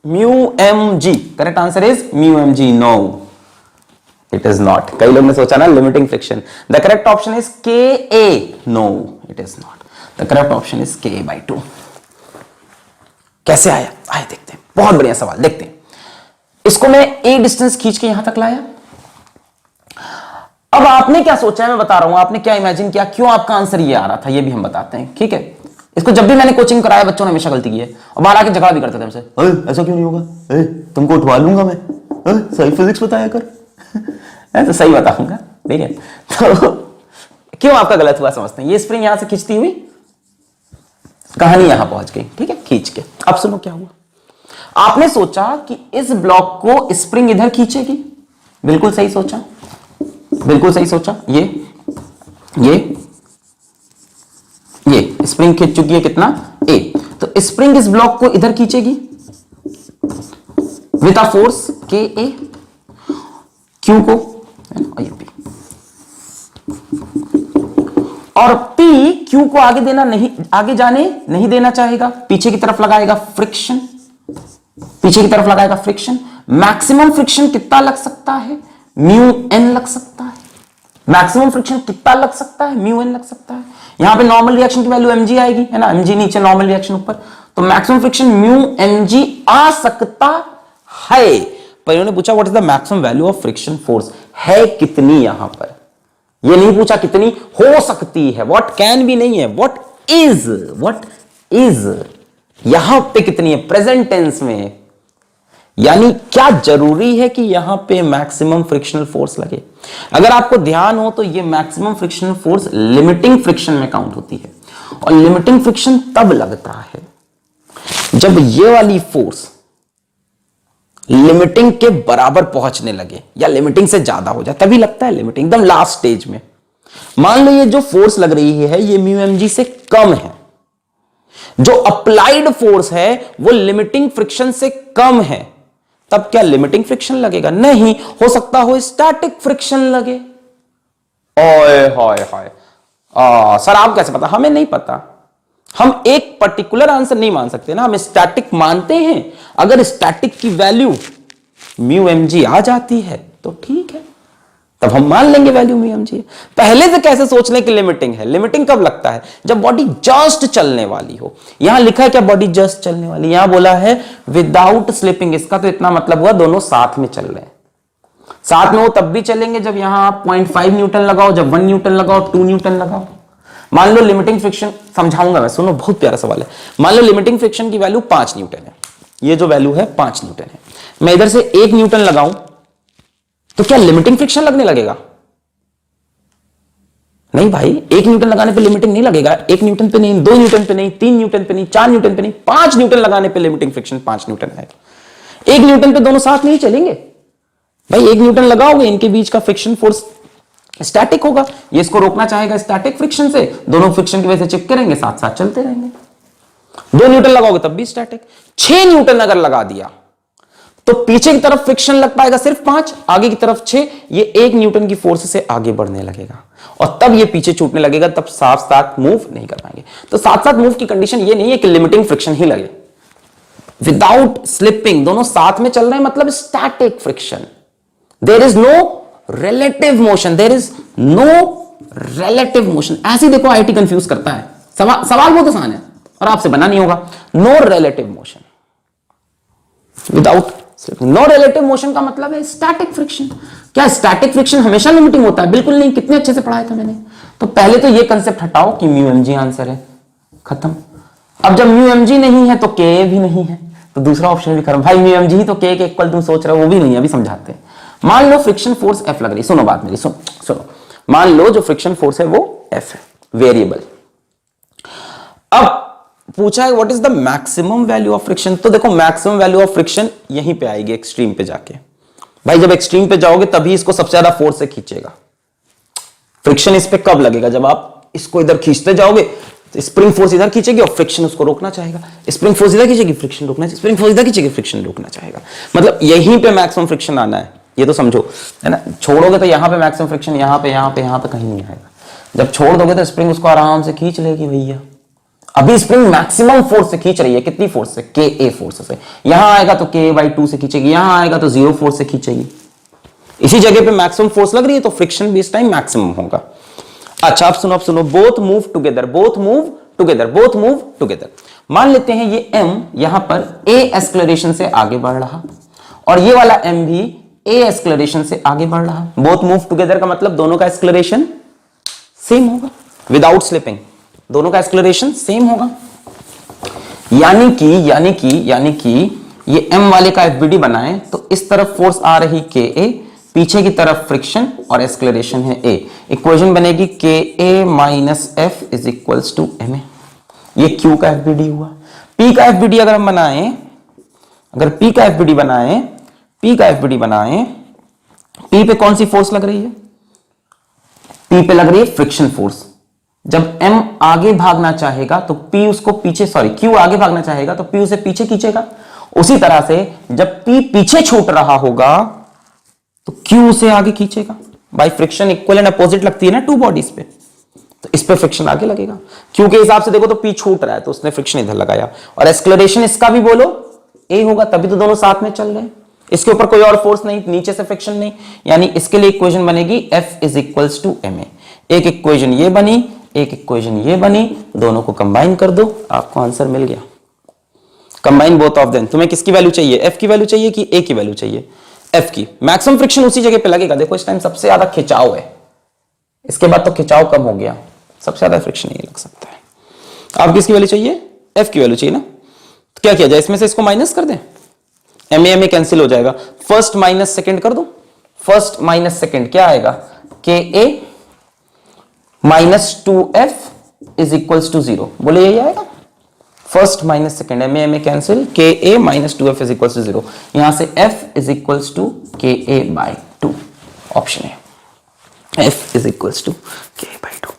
mu m g. Correct answer is mu m g. No, it is not. कई लोग ने सोचा ना limiting friction. The correct option is k a. No, it is not. The correct option is k by 2। कैसे आया, आए देखते हैं, बहुत बढ़िया सवाल, देखते हैं। इसको मैं ए डिस्टेंस खींच के यहां तक लाया। अब आपने क्या सोचा है मैं बता रहा हूं, आपने क्या इमेजिन किया, क्यों आपका आंसर ये आ रहा था, ये भी हम बताते हैं, ठीक है। इसको जब भी मैंने कोचिंग कराया बच्चों ने हमेशा गलती की है, और बाहर आके झगड़ा भी करते थे हमसे, ऐसा क्यों नहीं होगा, तुमको उठवा लूंगा मैं, सही फिजिक्स बताया कर तो सही बताऊंगा, ठीक है। तो क्यों आपका गलत हुआ समझते हैं। ये स्प्रिंग यहां से खींचती हुई कहानी यहां पहुंच गई, ठीक है, खींच के। अब सुनो क्या हुआ, आपने सोचा कि इस ब्लॉक को स्प्रिंग इधर खींचेगी, बिल्कुल सही सोचा, बिल्कुल सही सोचा। ये स्प्रिंग खींच चुकी है कितना, ए, तो स्प्रिंग इस ब्लॉक को इधर खींचेगी विद अ फोर्स के ए, क्यू को और ये पी, और पी क्यू को आगे जाने नहीं देना चाहेगा, पीछे की तरफ लगाएगा फ्रिक्शन, पीछे की तरफ लगाएगा फ्रिक्शन। मैक्सिमम फ्रिक्शन कितना लग सकता है, म्यू एन लग सकता है। मैक्सिमम फ्रिक्शन कितना लग सकता है, म्यू एन लग सकता है। यहां पे नॉर्मल रिएक्शन की वैल्यू mg आएगी, है ना, mg नीचे, नॉर्मल रिएक्शन ऊपर, तो मैक्सिमम फ्रिक्शन म्यू mg आ सकता है। पर इन्होंने पूछा what is the maximum value of friction force, है कितनी, यहां पर ये नहीं पूछा कितनी हो सकती है, व्हाट कैन भी नहीं है, व्हाट इज यहां पे कितनी है, प्रेजेंट टेंस में। यानी क्या जरूरी है कि यहां पे मैक्सिमम फ्रिक्शनल फोर्स लगे। अगर आपको ध्यान हो तो ये maximum frictional force limiting friction में काउंट होती है, और लिमिटिंग फ्रिक्शन तब लगता है जब ये वाली फोर्स लिमिटिंग के बराबर पहुंचने लगे या लिमिटिंग से ज्यादा हो जाए, तभी लगता है लिमिटिंग, एकदम लास्ट स्टेज में। मान लो ये जो फोर्स लग रही है ये म्यू एम जी से कम है, जो अप्लाइड फोर्स है वो लिमिटिंग फ्रिक्शन से कम है, तब क्या लिमिटिंग फ्रिक्शन लगेगा, नहीं, हो सकता हो स्टैटिक फ्रिक्शन लगे। ओए हाय हाय, सर आप कैसे पता, हमें नहीं पता, हम एक पर्टिकुलर आंसर नहीं मान सकते ना, हम स्टैटिक मानते हैं। अगर स्टैटिक की वैल्यू म्यू एम जी आ जाती है तो ठीक है, तब हम मान लेंगे वैल्यू म्यू एम जी। पहले से कैसे सोच लें कि लिमिटिंग है, लिमिटिंग कब लगता है, जब बॉडी जस्ट चलने वाली हो। यहां लिखा है क्या, बॉडी जस्ट चलने वाली, यहां बोला है विदाउट स्लिपिंग, इसका तो इतना मतलब हुआ दोनों साथ में चल रहे हैं। साथ में वो तब भी चलेंगे जब यहां आप 0.5 न्यूटन लगाओ, जब 1 न्यूटन लगाओ, 2 न्यूटन लगाओ, मान लो लिमिटिंग फ्रिक्शन, समझाऊंगा मैं, सुनो बहुत प्यारा सवाल है। मान लो लिमिटिंग फ्रिक्शन की वैल्यू 5 न्यूटन है, ये जो वैल्यू है 5 न्यूटन है, मैं इधर से 1 न्यूटन लगाऊं तो क्या लिमिटिंग फ्रिक्शन लगने लगेगा? नहीं भाई, 1 न्यूटन लगाने पे लिमिटिंग नहीं लगेगा। 1 न्यूटन पे नहीं, 2 न्यूटन पे नहीं, 3 न्यूटन पे नहीं, 4 न्यूटन पे नहीं, 5 न्यूटन लगाने पे लिमिटिंग फ्रिक्शन 5 न्यूटन आएगा। 1 न्यूटन पे दोनों साथ नहीं चलेंगे भाई, 1 न्यूटन लगाओगे इनके बीच का फ्रिक्शन फोर्स स्टैटिक होगा, ये इसको रोकना चाहेगा स्टैटिक फ्रिक्शन से, दोनों फ्रिक्शन की वजह से चिपके रहेंगे, साथ साथ चलते रहेंगे। 2 न्यूटन लगाओगे तब भी स्टैटिक। 6 न्यूटन अगर लगा दिया तो पीछे की तरफ फ्रिक्शन लग पाएगा सिर्फ 5, आगे की तरफ 6, ये 1 न्यूटन की फोर्स से आगे बढ़ने लगेगा और तब ये पीछे छूटने लगेगा, तब साथ साथ मूव नहीं कर पाएंगे। तो साथ साथ मूव की कंडीशन ये नहीं है कि लिमिटिंग फ्रिक्शन ही लगे, विदाउट स्लिपिंग दोनों साथ में चल रहे हैं, मतलब static friction. There is no relative motion, there is no relative motion. ऐसे देखो आईटी कंफ्यूज करता है, सवाल बहुत आसान है और आपसे बना नहीं होगा। No relative motion without slipping. No relative motion का मतलब है स्टैटिक फ्रिक्शन। क्या स्टैटिक फ्रिक्शन हमेशा लिमिटिंग होता है? बिल्कुल नहीं, कितने अच्छे से पढ़ाया था मैंने। तो पहले तो ये कंसेप्ट हटाओ कि म्यू एम जी आंसर है, खत्म। अब जब म्यू एम जी नहीं है तो के भी नहीं है, तो दूसरा ऑप्शन भी खत्म। भाई म्यू एम जी तो के इक्वल तुम सोच रहे हो, वो भी नहीं है, अभी समझाते हैं। मान लो फ्रिक्शन फोर्स एफ लग रही, सुनो बात मेरी, सुनो। मान लो जो फ्रिक्शन फोर्स है वो एफ है, वेरिएबल। अब पूछा है what is the maximum value of friction, तो देखो मैक्सिमम वैल्यू ऑफ फ्रिक्शन यहीं पे आएगी, एक्सट्रीम पे जाके। भाई जब एक्सट्रीम पे जाओगे तभी इसको सबसे ज्यादा फोर्स से खींचेगा। फ्रिक्शन इस पे कब लगेगा? जब आप इसको इधर खींचते जाओगे तो स्प्रिंग फोर्स इधर खींचेगी और फ्रिक्शन उसको रोकना चाहेगा, स्प्रिंग फोर्स इधर खींचेगी, फ्रिक्शन रोकना चाहिए, स्प्रिंग फोर्स इधर खींचेगी, फ्रिक्शन रोकना चाहेगा। मतलब यहीं पे मैक्सिमम फ्रिक्शन आना है, ये तो समझो, है ना। छोड़ोगे तो यहां पे मैक्सिमम फ्रिक्शन, यहां पे कहीं नहीं आएगा। जब छोड़ दोगे तो स्प्रिंग उसको आराम से खींच लेगी भैया। अभी स्प्रिंग मैक्सिमम फोर्स से खींच रही है, कितनी फोर्स से? के ए फोर्स से। यहां आएगा तो के बाई 2 से खींचेगी, यहां आएगा तो 0 फोर्स से खींचेगी। इसी जगह पे मैक्सिमम फोर्स लग रही है तो फ्रिक्शन भी इस टाइम मैक्सिमम होगा। अच्छा अब सुनो, both move together, both move together, both move together. मान लेते हैं ये m यहां पर a एक्सेलरेशन से आगे बढ़ रहा और ये वाला m भी a एक्सेलरेशन से आगे बढ़ रहा। बोथ मूव टुगेदर का मतलब दोनों का एक्सेलरेशन सेम होगा विदाउट स्लिपिंग, दोनों का एक्सेलरेशन सेम होगा। यानी कि ये m वाले का एफबीडी बनाए तो इस तरफ फोर्स आ रही के ए, पीछे की तरफ फ्रिक्शन और एक्सेलरेशन है a। इक्वेशन बनेगी k a minus f is equals to m a. ये q का एफबीडी हुआ। p का एफबीडी अगर हम बनाएं, अगर p का एफबीडी बनाएं, p पे कौन सी फोर्स लग रही है? p पे लग रही है फ्रिक्शन फोर्स। जब m आगे भागना चाहेगा तो p उसको पीछे, q आगे भागना चाहेगा तो p उसे पीछे खींचेगा। उसी तरह से जब p पीछे छूट रहा होगा तो q उसे आगे खींचेगा। By friction equal and opposite लगती है ना टू बॉडीज पे, तो इस पे फ्रिक्शन आगे लगेगा। q के हिसाब से देखो तो p छूट रहा है तो उसने फ्रिक्शन इधर लगाया, और एक्सेलरेशन इसका भी बोलो a होगा, तभी तो दोनों साथ में चल रहे हैं। इसके ऊपर कोई और फोर्स नहीं, नीचे से फ्रिक्शन नहीं, यानी इसके लिए इक्वेशन बनेगी f is equals to ma। एक इक्वेशन ये बनी, एक इक्वेशन ये बनी, दोनों को कंबाइन कर दो, आपको आंसर मिल गया। Combine both of them. तुम्हें किसकी वैल्यू चाहिए? f की वैल्यू चाहिए कि a की वैल्यू चाहिए? f की। मैक्सिमम फ्रिक्शन उसी जगह पे लगेगा। देखो इस टाइम सबसे ज्यादा खिंचाव है, इसके बाद तो खिंचाव कम हो गया, सबसे ज्यादा फ्रिक्शन यही लग सकता है। आप किसकी वैल्यू चाहिए? f की वैल्यू चाहिए ना। तो क्या किया जाए, इसमें से इसको माइनस कर दें, ma कैंसिल हो जाएगा, फर्स्ट माइनस सेकंड कर दो। फर्स्ट माइनस सेकंड क्या आएगा? K a minus 2f is equals to 0। बोले यही आएगा, first minus second, ma cancel, k a minus 2f is equals to 0। यहां से f is equals to k a by 2, option है f is equals to k by 2,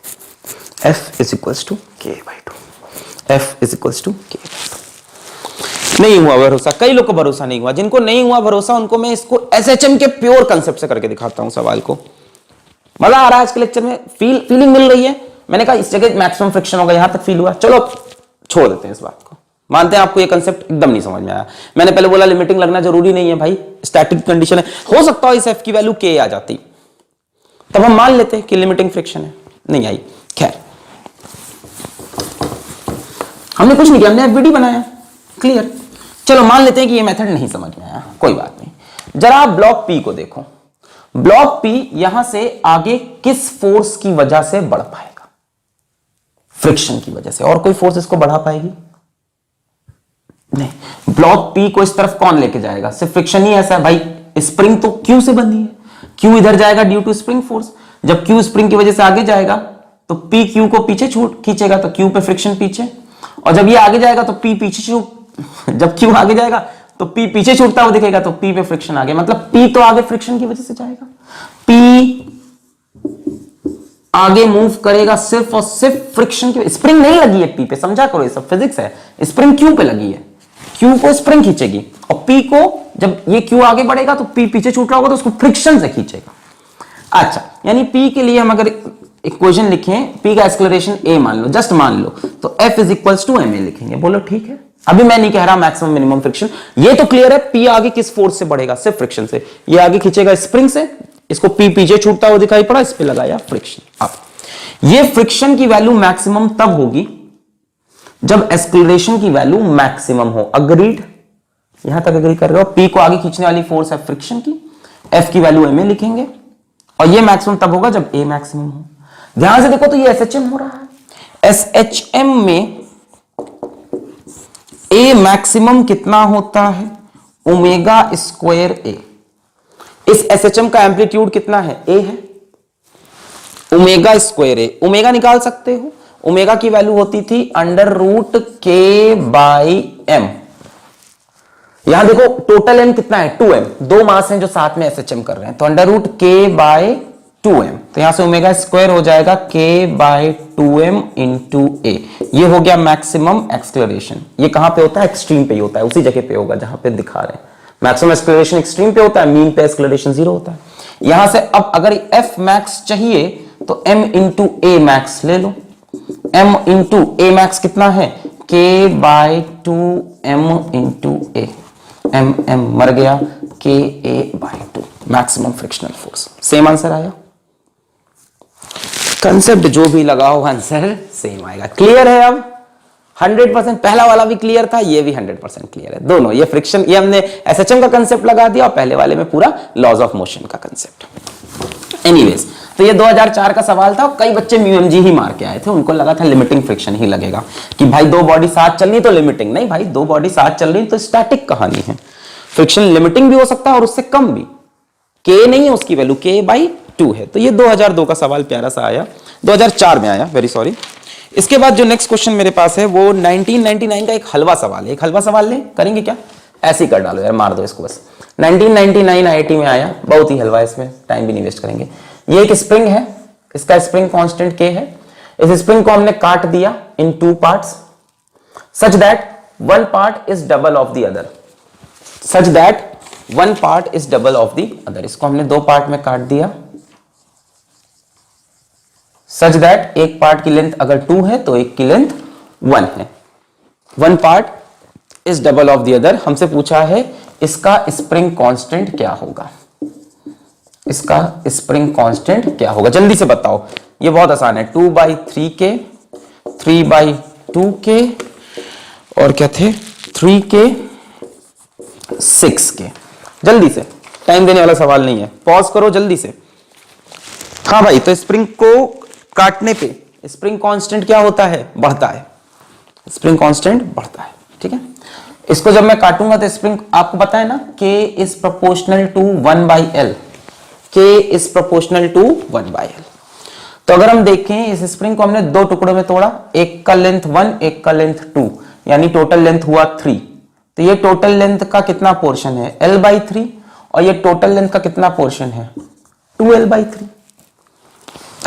f is equals to k by 2, f is equals to k by 2। नहीं हुआ भरोसा, कई लोग को भरोसा नहीं हुआ। जिनको नहीं हुआ भरोसा उनको मैं इसको एसएचएम के प्योर कंसेप्ट से करके दिखाता हूं सवाल को। मजा आ रहा है आज के लेक्चर में, फीलिंग मिल रही है। मैंने कहा इस जगह मैक्सिमम फ्रिक्शन होगा, यहां तक फील हुआ। चलो छोड़ देते हैं इस बात को, मानते हैं आपको ये कंसेप्ट एकदम नहीं समझ में आया। मैंने पहले बोला लिमिटिंग लगना जरूरी नहीं है भाई, स्टैटिक कंडीशन है, हो सकता है इस एफ की वैल्यू के आ जाती, तब हम मान लेते हैं कि लिमिटिंग फ्रिक्शन है, नहीं आई। खैर हमने कुछ नहीं किया, हमने एफबीडी बनाया, क्लियर। चलो मान लेते हैं कि ये मेथड नहीं समझ में आया, कोई बात नहीं। जरा आप ब्लॉक पी को देखो, ब्लॉक पी यहां से आगे किस फोर्स की वजह से बढ़ पाएगा? फ्रिक्शन की वजह से। और कोई फोर्स इसको बढ़ा पाएगी नहीं। ब्लॉक P को इस तरफ कौन लेके जाएगा? सिर्फ फ्रिक्शन ही ऐसा है भाई। स्प्रिंग तो Q से बनी है, Q इधर जाएगा ड्यू टू स्प्रिंग फोर्स। जब Q स्प्रिंग की वजह से आगे जाएगा तो P Q को पीछे खींचेगा, तो Q पे फ्रिक्शन पीछे। और जब ये आगे जाएगा तो P पीछे जब Q आगे जाएगा तो P पीछे छूटता हुआ दिखेगा, तो P पे फ्रिक्शन आगे, मतलब P तो आगे फ्रिक्शन की वजह से जाएगा। P आगे मूव करेगा सिर्फ और सिर्फ फ्रिक्शन की। स्प्रिंग नहीं लगी है P पे, समझा करो, ये सब फिजिक्स है। स्प्रिंग Q पे लगी है, Q को स्प्रिंग खींचेगी, और P को जब ये Q आगे बढ़ेगा तो P पीछे छूट रहा होगा तो उसको फ्रिक्शन से खींचेगा। अच्छा, यानी P के लिए हम अगर इक्वेशन लिखें, P का एक्सेलरेशन A मान लो, जस्ट मान लो, तो F is equals to ma लिखेंगे। बोलो ठीक है। अभी मैं नहीं कह रहा मैक्सिमम मिनिमम फ्रिक्शन, ये तो क्लियर है P आगे किस फोर्स से बढ़ेगा, सिर्फ फ्रिक्शन से। ये आगे खींचेगा स्प्रिंग से, इसको P पीछे छूटता हुआ दिखाई पड़ा, इस पे लगाया फ्रिक्शन। अब ये फ्रिक्शन की वैल्यू मैक्सिमम तब होगी जब एक्सेलरेशन की वैल्यू मैक्सिमम हो। अग्रीड? यहां तक अग्री कर रहे हो? P को आगे खींचने वाली फोर्स है फ्रिक्शन की, F की वैल्यू ma लिखेंगे, और ये मैक्सिमम तब होगा जब A मैक्सिमम हो। ध्यान से देखो तो ये SHM हो रहा है। SHM में A मैक्सिमम कितना होता है? Omega square A। इस SHM का एम्पलीट्यूड कितना है? A है। ओमेगा स्क्वायर A, ओमेगा निकाल सकते हो, ओमेगा की वैल्यू होती थी √k बाई m। यहां देखो टोटल m कितना है? 2m। दो मास हैं जो साथ में SHM कर रहे हैं, तो √k बाई 2m, तो यहां से ओमेगा स्क्वायर हो जाएगा k by 2m into a। ये हो गया मैक्सिमम एक्सेलरेशन। ये कहां पे होता है? एक्सट्रीम पे ही होता है, उसी जगह पे होगा जहां पे दिखा रहे हैं। मैक्सिमम एक्सेलरेशन एक्सट्रीम पे होता है, मीन पे एक्सेलरेशन 0 होता है। यहां से अब अगर f मैक्स चाहिए तो m इंटू a मैक्स ले लो। m इंटू a मैक्स कितना है? k by 2m into a। m मर गया, k a by 2 maximum frictional force. Same answer आया। कंसेप्ट जो भी लगाओ आंसर सेम आएगा। क्लियर है? अब 100%। पहला वाला भी क्लियर था, ये भी 100% क्लियर है। दोनों, ये फ्रिक्शन, ये हमने SHM का कंसेप्ट लगा दिया, और पहले वाले में पूरा लॉज ऑफ मोशन का कंसेप्ट। एनीवेज, तो ये 2004 का सवाल था, और कई बच्चे म्यूएमजी ही मार के आए थे। उनको लगा था लिमिटिंग फ्रिक्शन ही लगेगा, कि भाई दो बॉडी साथ चल रही तो लिमिटिंग। नहीं भाई, दो बॉडी साथ चल रही तो स्टैटिक कहानी है। फ्रिक्शन लिमिटिंग भी हो सकता है और उससे कम भी। K नहीं है उसकी वैल्यू, K बाई 2 है। तो ये 2002 का सवाल प्यारा सा आया, 2004 में आया, वेरी सॉरी। इसके बाद जो नेक्स्ट क्वेश्चन मेरे पास है वो 1999 का एक हलवा सवाल है। एक हलवा सवाल ले करेंगे क्या? ऐसे ही कर डालो यार, मार दो इसको बस। 1999 IIT में आया, बहुत ही हलवा है, इसमें टाइम भी नहीं वेस्ट करेंगे। ये एक स्प्रिंग है, इसका स्प्रिंग कांस्टेंट K है। इस स्प्रिंग को हमने काट दिया इन 2 parts such that one part is double of the other. Such that one part is double of the other. इसको हमने 2 पार्ट में काट दिया सच दैट एक पार्ट की लेंथ अगर 2 है तो एक की लेंथ 1 है। One part is double of the other. हमसे पूछा है इसका स्प्रिंग कांस्टेंट क्या होगा। इसका स्प्रिंग कांस्टेंट क्या होगा, जल्दी से बताओ। ये बहुत आसान है, 2/3k, 3/2k, और क्या थे? 3k, 6k। जल्दी से, टाइम देने वाला सवाल नहीं है, पॉज करो जल्दी से। हाँ भाई, तो स्प्रिंग को काटने पे स्प्रिंग कांस्टेंट क्या होता है? बढ़ता है। स्प्रिंग कांस्टेंट बढ़ता है, ठीक है। इसको जब मैं काटूंगा तो स्प्रिंग, आपको पता है ना, k is proportional to 1/l। k is proportional to 1/l। तो अगर हम देखें इस स्प्रिंग को हमने 2 टुकड़ों में तोड़ा, एक का लेंथ 1, एक का लेंथ 2, यानी टोटल लेंथ हुआ 3। तो ये टोटल लेंथ का कितना पोर्शन है? l/3, और ये टोटल लेंथ का कितना पोर्शन है? 2l/3।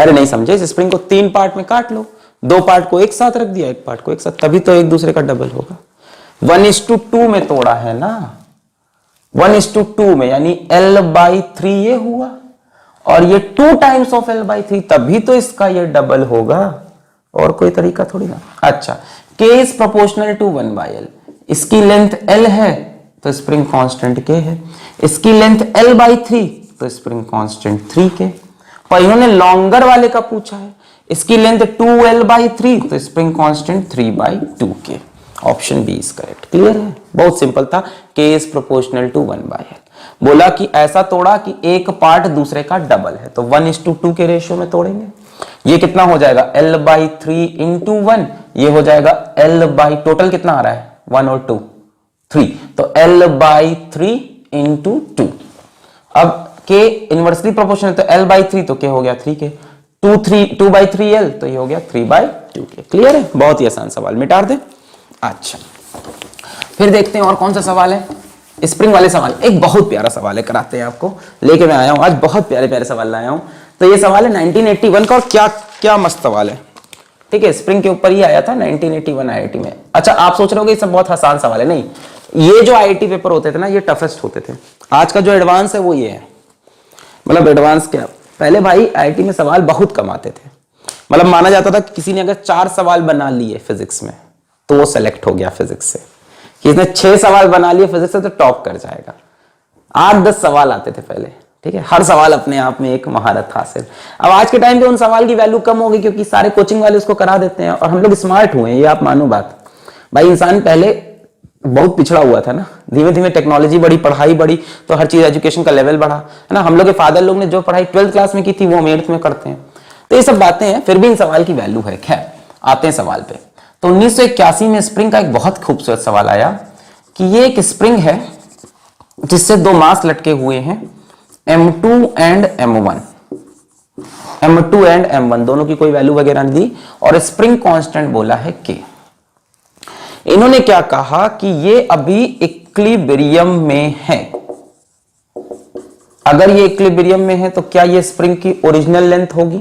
अरे नहीं समझे, इस स्प्रिंग को 3 पार्ट में काट लो, 2 पार्ट को एक साथ रख दिया, एक पार्ट को एक साथ, तभी तो एक दूसरे का डबल होगा। 1:2 में तोड़ा है ना, 1:2 में, यानी l/3 ये हुआ, और ये 2 टाइम्स ऑफ l/3, तभी तो इसका ये डबल होगा, और कोई तरीका थोड़ी ना। अच्छा, k is proportional to 1/l। इसकी लेंथ l है तो स्प्रिंग कांस्टेंट k है, इसकी लेंथ l/3 तो स्प्रिंग कांस्टेंट 3k। पर इन्होंने लॉन्गर वाले का पूछा है, इसकी लेंथ 2l/3 तो spring constant 3/2k। Option B is correct. Clear है? बहुत सिंपल था, k is proportional to 1/l। बोला कि ऐसा तोड़ा कि एक पार्ट दूसरे का डबल है, तो 1:2 के रेशियो में तोड़ेंगे। ये कितना हो जाएगा L/3 इंटू 1, ये हो जाएगा टोटल कितना आ रहा है 1 और 2 3, तो L/3 इंटू 2। अब K इनवर्सली प्रोपोर्शनल, तो L/3 तो K हो गया 3K, 2/3L तो ये हो गया 3/2K। क्लियर है? बहुत ही आसान सवाल, मिटा दे। अच्छा, फिर देखते हैं और कौन सा सवाल है, स्प्रिंग वाले सवाल। एक बहुत प्यारा सवाल है, कराते हैं आपको, लेके मैं आया हूं आज, बहुत प्यारे प्यारे सवाल लाया हूं। तो ये सवाल है 1981 का, और क्या क्या मस्त सवाल है। ठीक है, स्प्रिंग के ऊपर ही आया था 1981 आईआईटी में। अच्छा, आप सोच रहे हो कि ये सब बहुत आसान सवाल है, नहीं, ये जो आईआईटी पेपर होते थे ना, ये टफेस्ट होते थे। आज का जो एडवांस है वो ये है, मतलब एडवांस क्या, पहले भाई आईआईटी में सवाल बहुत कम आते थे। मतलब माना जाता था कि किसी ने अगर 4 सवाल बना लिए फिजिक्स में तो वो सेलेक्ट हो गया फिजिक्स से, किसी ने 6 सवाल बना लिए फिजिक्स से तो टॉप कर जाएगा। 8-10 सवाल आते थे पहले, ठीक है, हर सवाल अपने आप में एक महारत हासिल। अब आज के टाइम पे उन सवाल की वैल्यू कम होगी क्योंकि सारे कोचिंग वाले उसको करा देते हैं, और हम लोग स्मार्ट हुए हैं, ये आप मानो बात। भाई इंसान पहले बहुत पिछड़ा हुआ था ना, धीमे धीमे टेक्नोलॉजी बढ़ी, पढ़ाई बढ़ी, तो हर चीज एजुकेशन का लेवल बढ़ा, है ना। हम लोग के फादर लोग ने जो पढ़ाई 12th क्लास में की थी वो हम 8th में करते हैं। तो ये सब बातें हैं, फिर भी इन सवाल की वैल्यू है। खैर, आते हैं सवाल पे। तो 1981 में स्प्रिंग का एक बहुत खूबसूरत सवाल आया कि ये एक स्प्रिंग है जिससे 2 मास लटके हुए हैं, M2 and M1। M2 and M1 दोनों की कोई वैल्यू वगैरह नहीं दी, और स्प्रिंग कांस्टेंट बोला है K। इन्होंने क्या कहा कि ये अभी इक्विलिब्रियम में है। अगर ये इक्विलिब्रियम में है तो क्या ये स्प्रिंग की ओरिजिनल लेंथ होगी?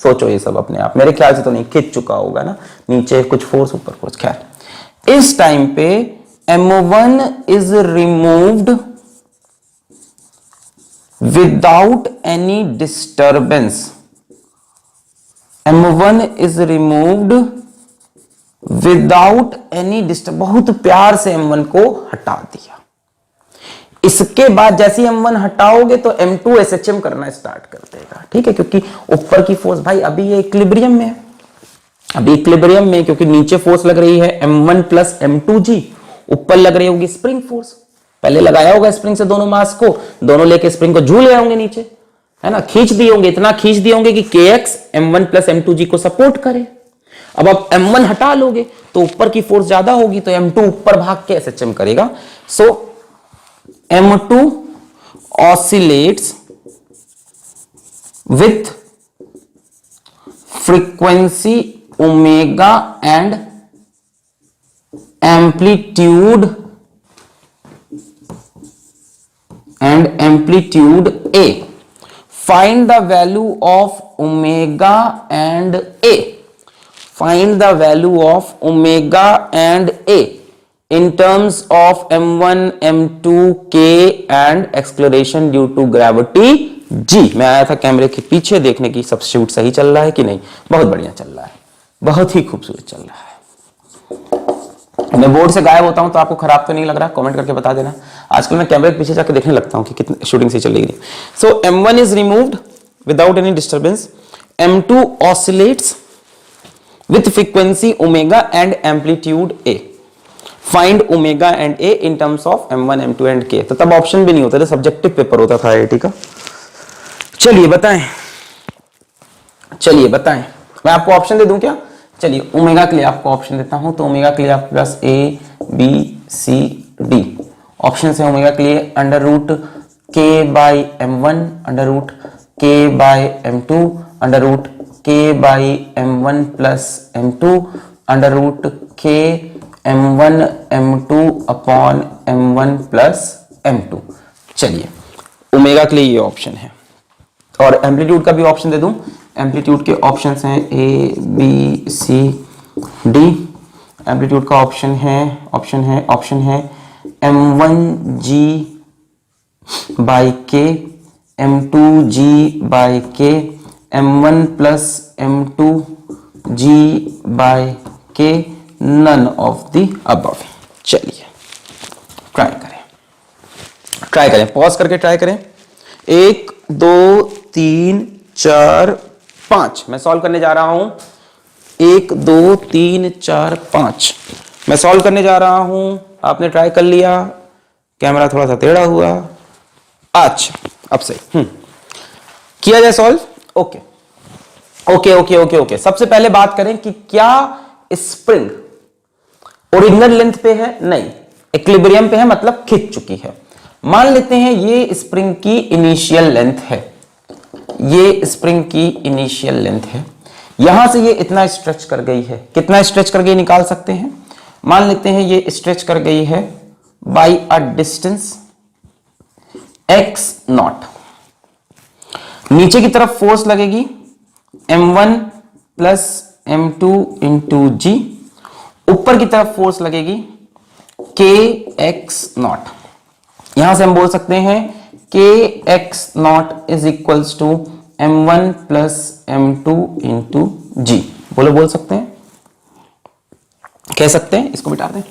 सोचो ये सब अपने आप, मेरे ख्याल से तो नहीं, खिंच चुका होगा ना, नीचे कुछ फोर्स ऊपर फोर्स। खैर, इस टाइम पे M1 is removed without any disturbance. M1 is removed without any disturb, बहुत प्यार से M1 को हटा दिया। इसके बाद जैसे M1 हटाओगे तो M2 SHM करना स्टार्ट कर देगा, ठीक है, क्योंकि ऊपर की फोर्स भाई अभी ये इक्विलिब्रियम में है, अभी इक्विलिब्रियम में, क्योंकि नीचे फोर्स लग रही है M1 प्लस M2G, ऊपर लग रही होगी स्प्रिंग फोर्स। पहले लगाया होगा स्प्रिंग से दोनों मास को, दोनों लेके स्प्रिंग को झूल रहे होंगे नीचे, है ना, खींच दिए होंगे, इतना खींच दिए होंगे कि KX M1 प्लस M2G को सपोर्ट करे। अब आप M1 हटा लोगे तो ऊपर की फोर्स ज्यादा होगी, तो M2 ऊपर भाग के SHM करेगा। सो M2 oscillates with frequency omega and amplitude A. Find the value of omega and A. Find the value of omega and A in terms of M1, M2, K and acceleration due to gravity G. मैं आया था कैमरे के पीछे देखने की substitute सही चल रहा है कि नहीं। बहुत बढ़िया चल रहा है, बहुत ही खूबसूरत चल रहा है। मैं बोर्ड से गायब होता हूं तो आपको खराब तो नहीं लग रहा, कमेंट करके बता देना। आजकल मैं कैमरे के पीछे जाके देखने लगता हूं कि कितनी शूटिंग सही चल रही है। सो M1 is removed without any disturbance, M2 oscillates with frequency omega and amplitude A. Find omega and A in terms of M1, M2 and K. तो तब ऑप्शन भी नहीं होता था, सब्जेक्टिव पेपर होता था आईआईटी का। चलिए बताएं, मैं आपको ऑप्शन दे दूं क्या? चलिए ओमेगा के लिए आपको ऑप्शन देता हूं। तो ओमेगा के लिए आपके पास A, B, C, D option है। ओमेगा के लिए under root K by M1, under root K by M2, under root K by M1 plus M2, under root K M1 M2 upon M1 plus M2। चलिए omega के लिए ये option है, और amplitude का भी ऑप्शन दे दूं। एम्पलीट्यूड के ऑप्शंस हैं A, B, C, D। Amplitude का ऑप्शन है M1G by K, M2G by K, M1 plus M2G by K, none of the above. चलिए ट्राई करें, पॉज करके ट्राई करें। 1 2 3 4 5 मैं सॉल्व करने जा रहा हूं। 1 2 3 4 5 मैं सॉल्व करने जा रहा हूं। आपने ट्राई कर लिया, कैमरा थोड़ा सा टेढ़ा हुआ। अच्छा अब सही किया जाए solve. Okay okay okay okay okay, सबसे पहले बात करें कि क्या स्प्रिंग ओरिजिनल लेंथ पे है? नहीं, इक्विलिब्रियम पे है, मतलब खिंच चुकी है। मान लेते हैं ये स्प्रिंग की इनिशियल लेंथ है, ये स्प्रिंग की इनिशियल लेंथ है, यहां से ये इतना स्ट्रेच कर गई है। कितना स्ट्रेच कर गई निकाल सकते हैं। मान लेते हैं ये स्ट्रेच कर गई है बाई अ डिस्टेंस x0। नीचे की तरफ फोर्स लगेगी m1 प्लस m2 इंटू जी, ऊपर की तरफ फोर्स लगेगी kx0। यहां से हम बोल सकते हैं kx0 is equals to m1 plus m2 into g. बोल सकते हैं, कह सकते हैं, इसको मिटा दें।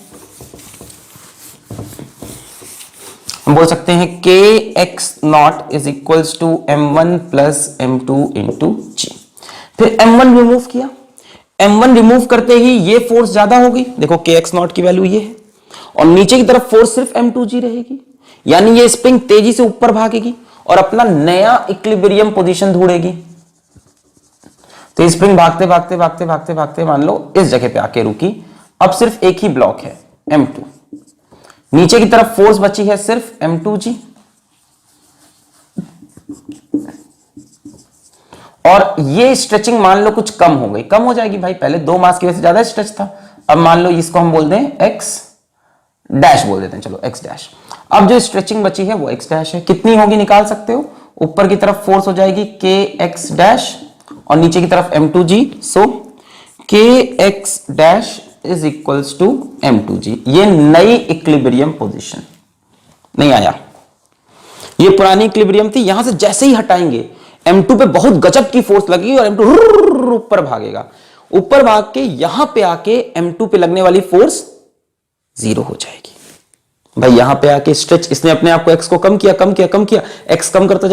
हम बोल सकते हैं kx0 is equals to m1 plus m2 into g. फिर m1 रिमूव किया, m1 रिमूव करते ही ये फोर्स ज्यादा हो गई, देखो kx0 की वैल्यू ये है, और नीचे की तरफ फोर्स सिर्फ m2g रहेगी, यानी ये स्प्रिंग तेजी से ऊपर भागेगी और अपना नया इक्विलिब्रियम पोजीशन ढूंढेगी। तो स्प्रिंग भागते भागते भागते भागते भागते मान लो इस जगह पे आके रुकी। अब सिर्फ एक ही ब्लॉक है m2, नीचे की तरफ फोर्स बची है सिर्फ m2g, और ये स्ट्रेचिंग मान लो कुछ कम हो गई, कम हो जाएगी भाई, पहले 2 मास की वजह से ज्यादा स्ट्रेच था। अब मान लो इसको हम बोल दें x डैश बोल देते हैं, चलो x डैश। अब जो स्ट्रेचिंग बची है वो x डैश है, कितनी होगी निकाल सकते हो। ऊपर की तरफ फोर्स हो जाएगी kx डैश और नीचे की तरफ m2g, so kx dash is equals to m2g। ये नई इक्विलिब्रियम पोजीशन नहीं आया, ये पुरानी इक्विलिब्रियम थी, यहां से जैसे ही हटाएंगे m2 पे बहुत गजब की फोर्स लगेगी और m2 ऊपर भागेगा, ऊपर भाग के यहां पे आके m2 पे लगने वाली फोर्स 0 हो जाएगी। भाई यहां पे आके स्ट्रेच, इसने अपने आप को x को कम किया कम किया कम किया, x कम करता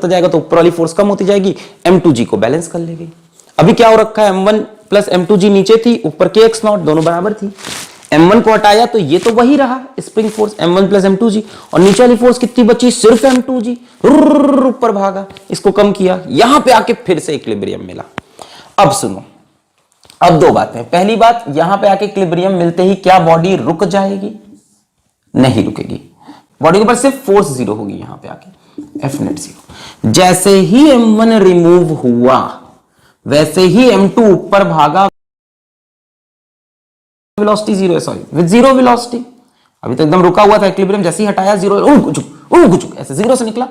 जाएगा तो ऊपर वाली फोर्स कम होती जाएगी, m2g को बैलेंस कर लेगी। अभी क्या हो रखा है, m1 प्लस m2g नीचे थी, ऊपर kx0, दोनों बराबर थी। m1 को हटाया तो ये तो वही रहा spring force m1 plus m2g, और नीचे वाली फोर्स कितनी बची, सिर्फ m2g, ऊपर भागा, इसको कम किया, यहां पे आके फिर से इक्विलिब्रियम मिला। अब सुनो, अब 2 बातें। पहली बात, यहां पे आके इक्विलिब्रियम मिलते ही क्या बॉडी रुक जाएगी? नहीं रुकेगी, बॉडी के ऊपर सिर्फ फोर्स 0 होगी यहां पे आके, F नेट 0। जैसे ही m1 रिमूव हुआ वैसे ही m2 ऊपर भागा, वेलोसिटी 0 है, सॉरी विद 0 वेलोसिटी। अभी तो एकदम रुका हुआ था इक्विलिब्रियम, जैसे ही हटाया 0 ऐसे 0 से निकला,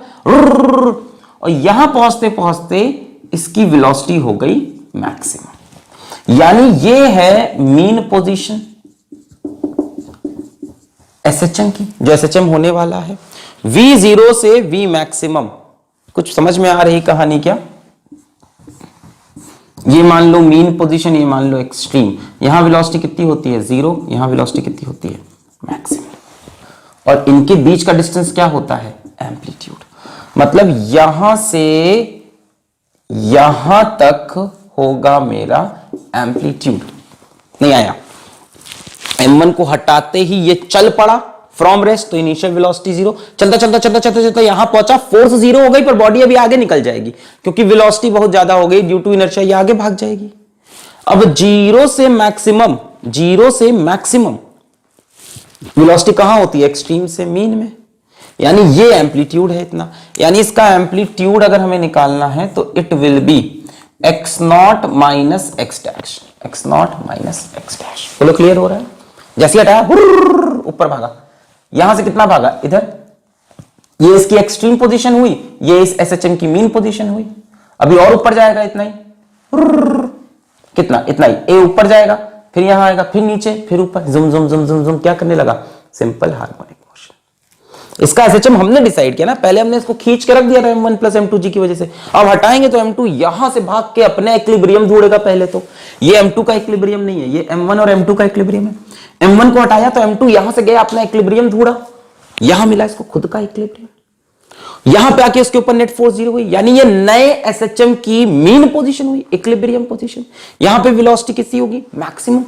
और यहां पहुंचते पहुंचते इसकी वेलोसिटी हो गई मैक्सिमम। यानी ये है मीन पोजीशन SHM की, जो SHM होने वाला है V0 से V मैक्सिमम। कुछ समझ में आ रही कहानी क्या? ये मान लो मीन पोजीशन, ये मान लो एक्सट्रीम। यहां वेलोसिटी कितनी होती है 0, यहां वेलोसिटी कितनी होती है मैक्सिमम, और इनके बीच का डिस्टेंस क्या होता है एम्पलीट्यूड। मतलब यहां से यहां तक होगा मेरा एम्पलीट्यूड। नहीं आया, m1 को हटाते ही ये चल पड़ा फ्रॉम रेस्ट, तो इनिशियल वेलोसिटी 0, चलता चलता चलता चलता चलता यहां पहुंचा, फोर्स 0 हो गई, पर बॉडी अभी आगे निकल जाएगी क्योंकि वेलोसिटी बहुत ज्यादा हो गई, ड्यू टू इनर्शिया ये आगे भाग जाएगी। अब 0 से मैक्सिमम वेलोसिटी कहां होती है, एक्सट्रीम से मीन में, यानी ये एम्पलीट्यूड है इतना। यानी इसका एम्पलीट्यूड अगर हमें निकालना है तो it will be x0 minus x dash, x0 minus x dash. बोलो क्लियर हो रहा है? जैसे हटाया ऊपर भागा, यहां से कितना भागा इधर, ये इसकी एक्सट्रीम पोजीशन हुई, ये इस SHM की मीन पोजीशन हुई। अभी और ऊपर जाएगा इतना ही, कितना, इतना ही, ए ऊपर जाएगा, फिर यहां आएगा, फिर नीचे, फिर ऊपर, जुम जुम जुम जुम जुम, क्या करने लगा, सिंपल हार्मोनिक मोशन। इसका SHM हमने डिसाइड किया ना, पहले हमने इसको खींच के रख दिया था m1 प्लस m2g की वजह से। अब हटाएंगे तो m2 यहां से भाग के अपने इक्विलिब्रियम ढूंढेगा पहले तो। ये m2 का इक्विलिब्रियम नहीं है, ये m1 और m2 का इक्विलिब्रियम है। m1 को हटाया तो m2 यहां से गया, अपना इक्विलिब्रियम ढूंढा, यहां मिला इसको खुद का इक्विलिब्रियम, यहां पे आके उसके ऊपर नेट फोर्स 0 हुई, यानी ये नए SHM की मीन पोजीशन हुई, इक्विलिब्रियम पोजीशन। यहां पे वेलोसिटी कितनी होगी मैक्सिमम,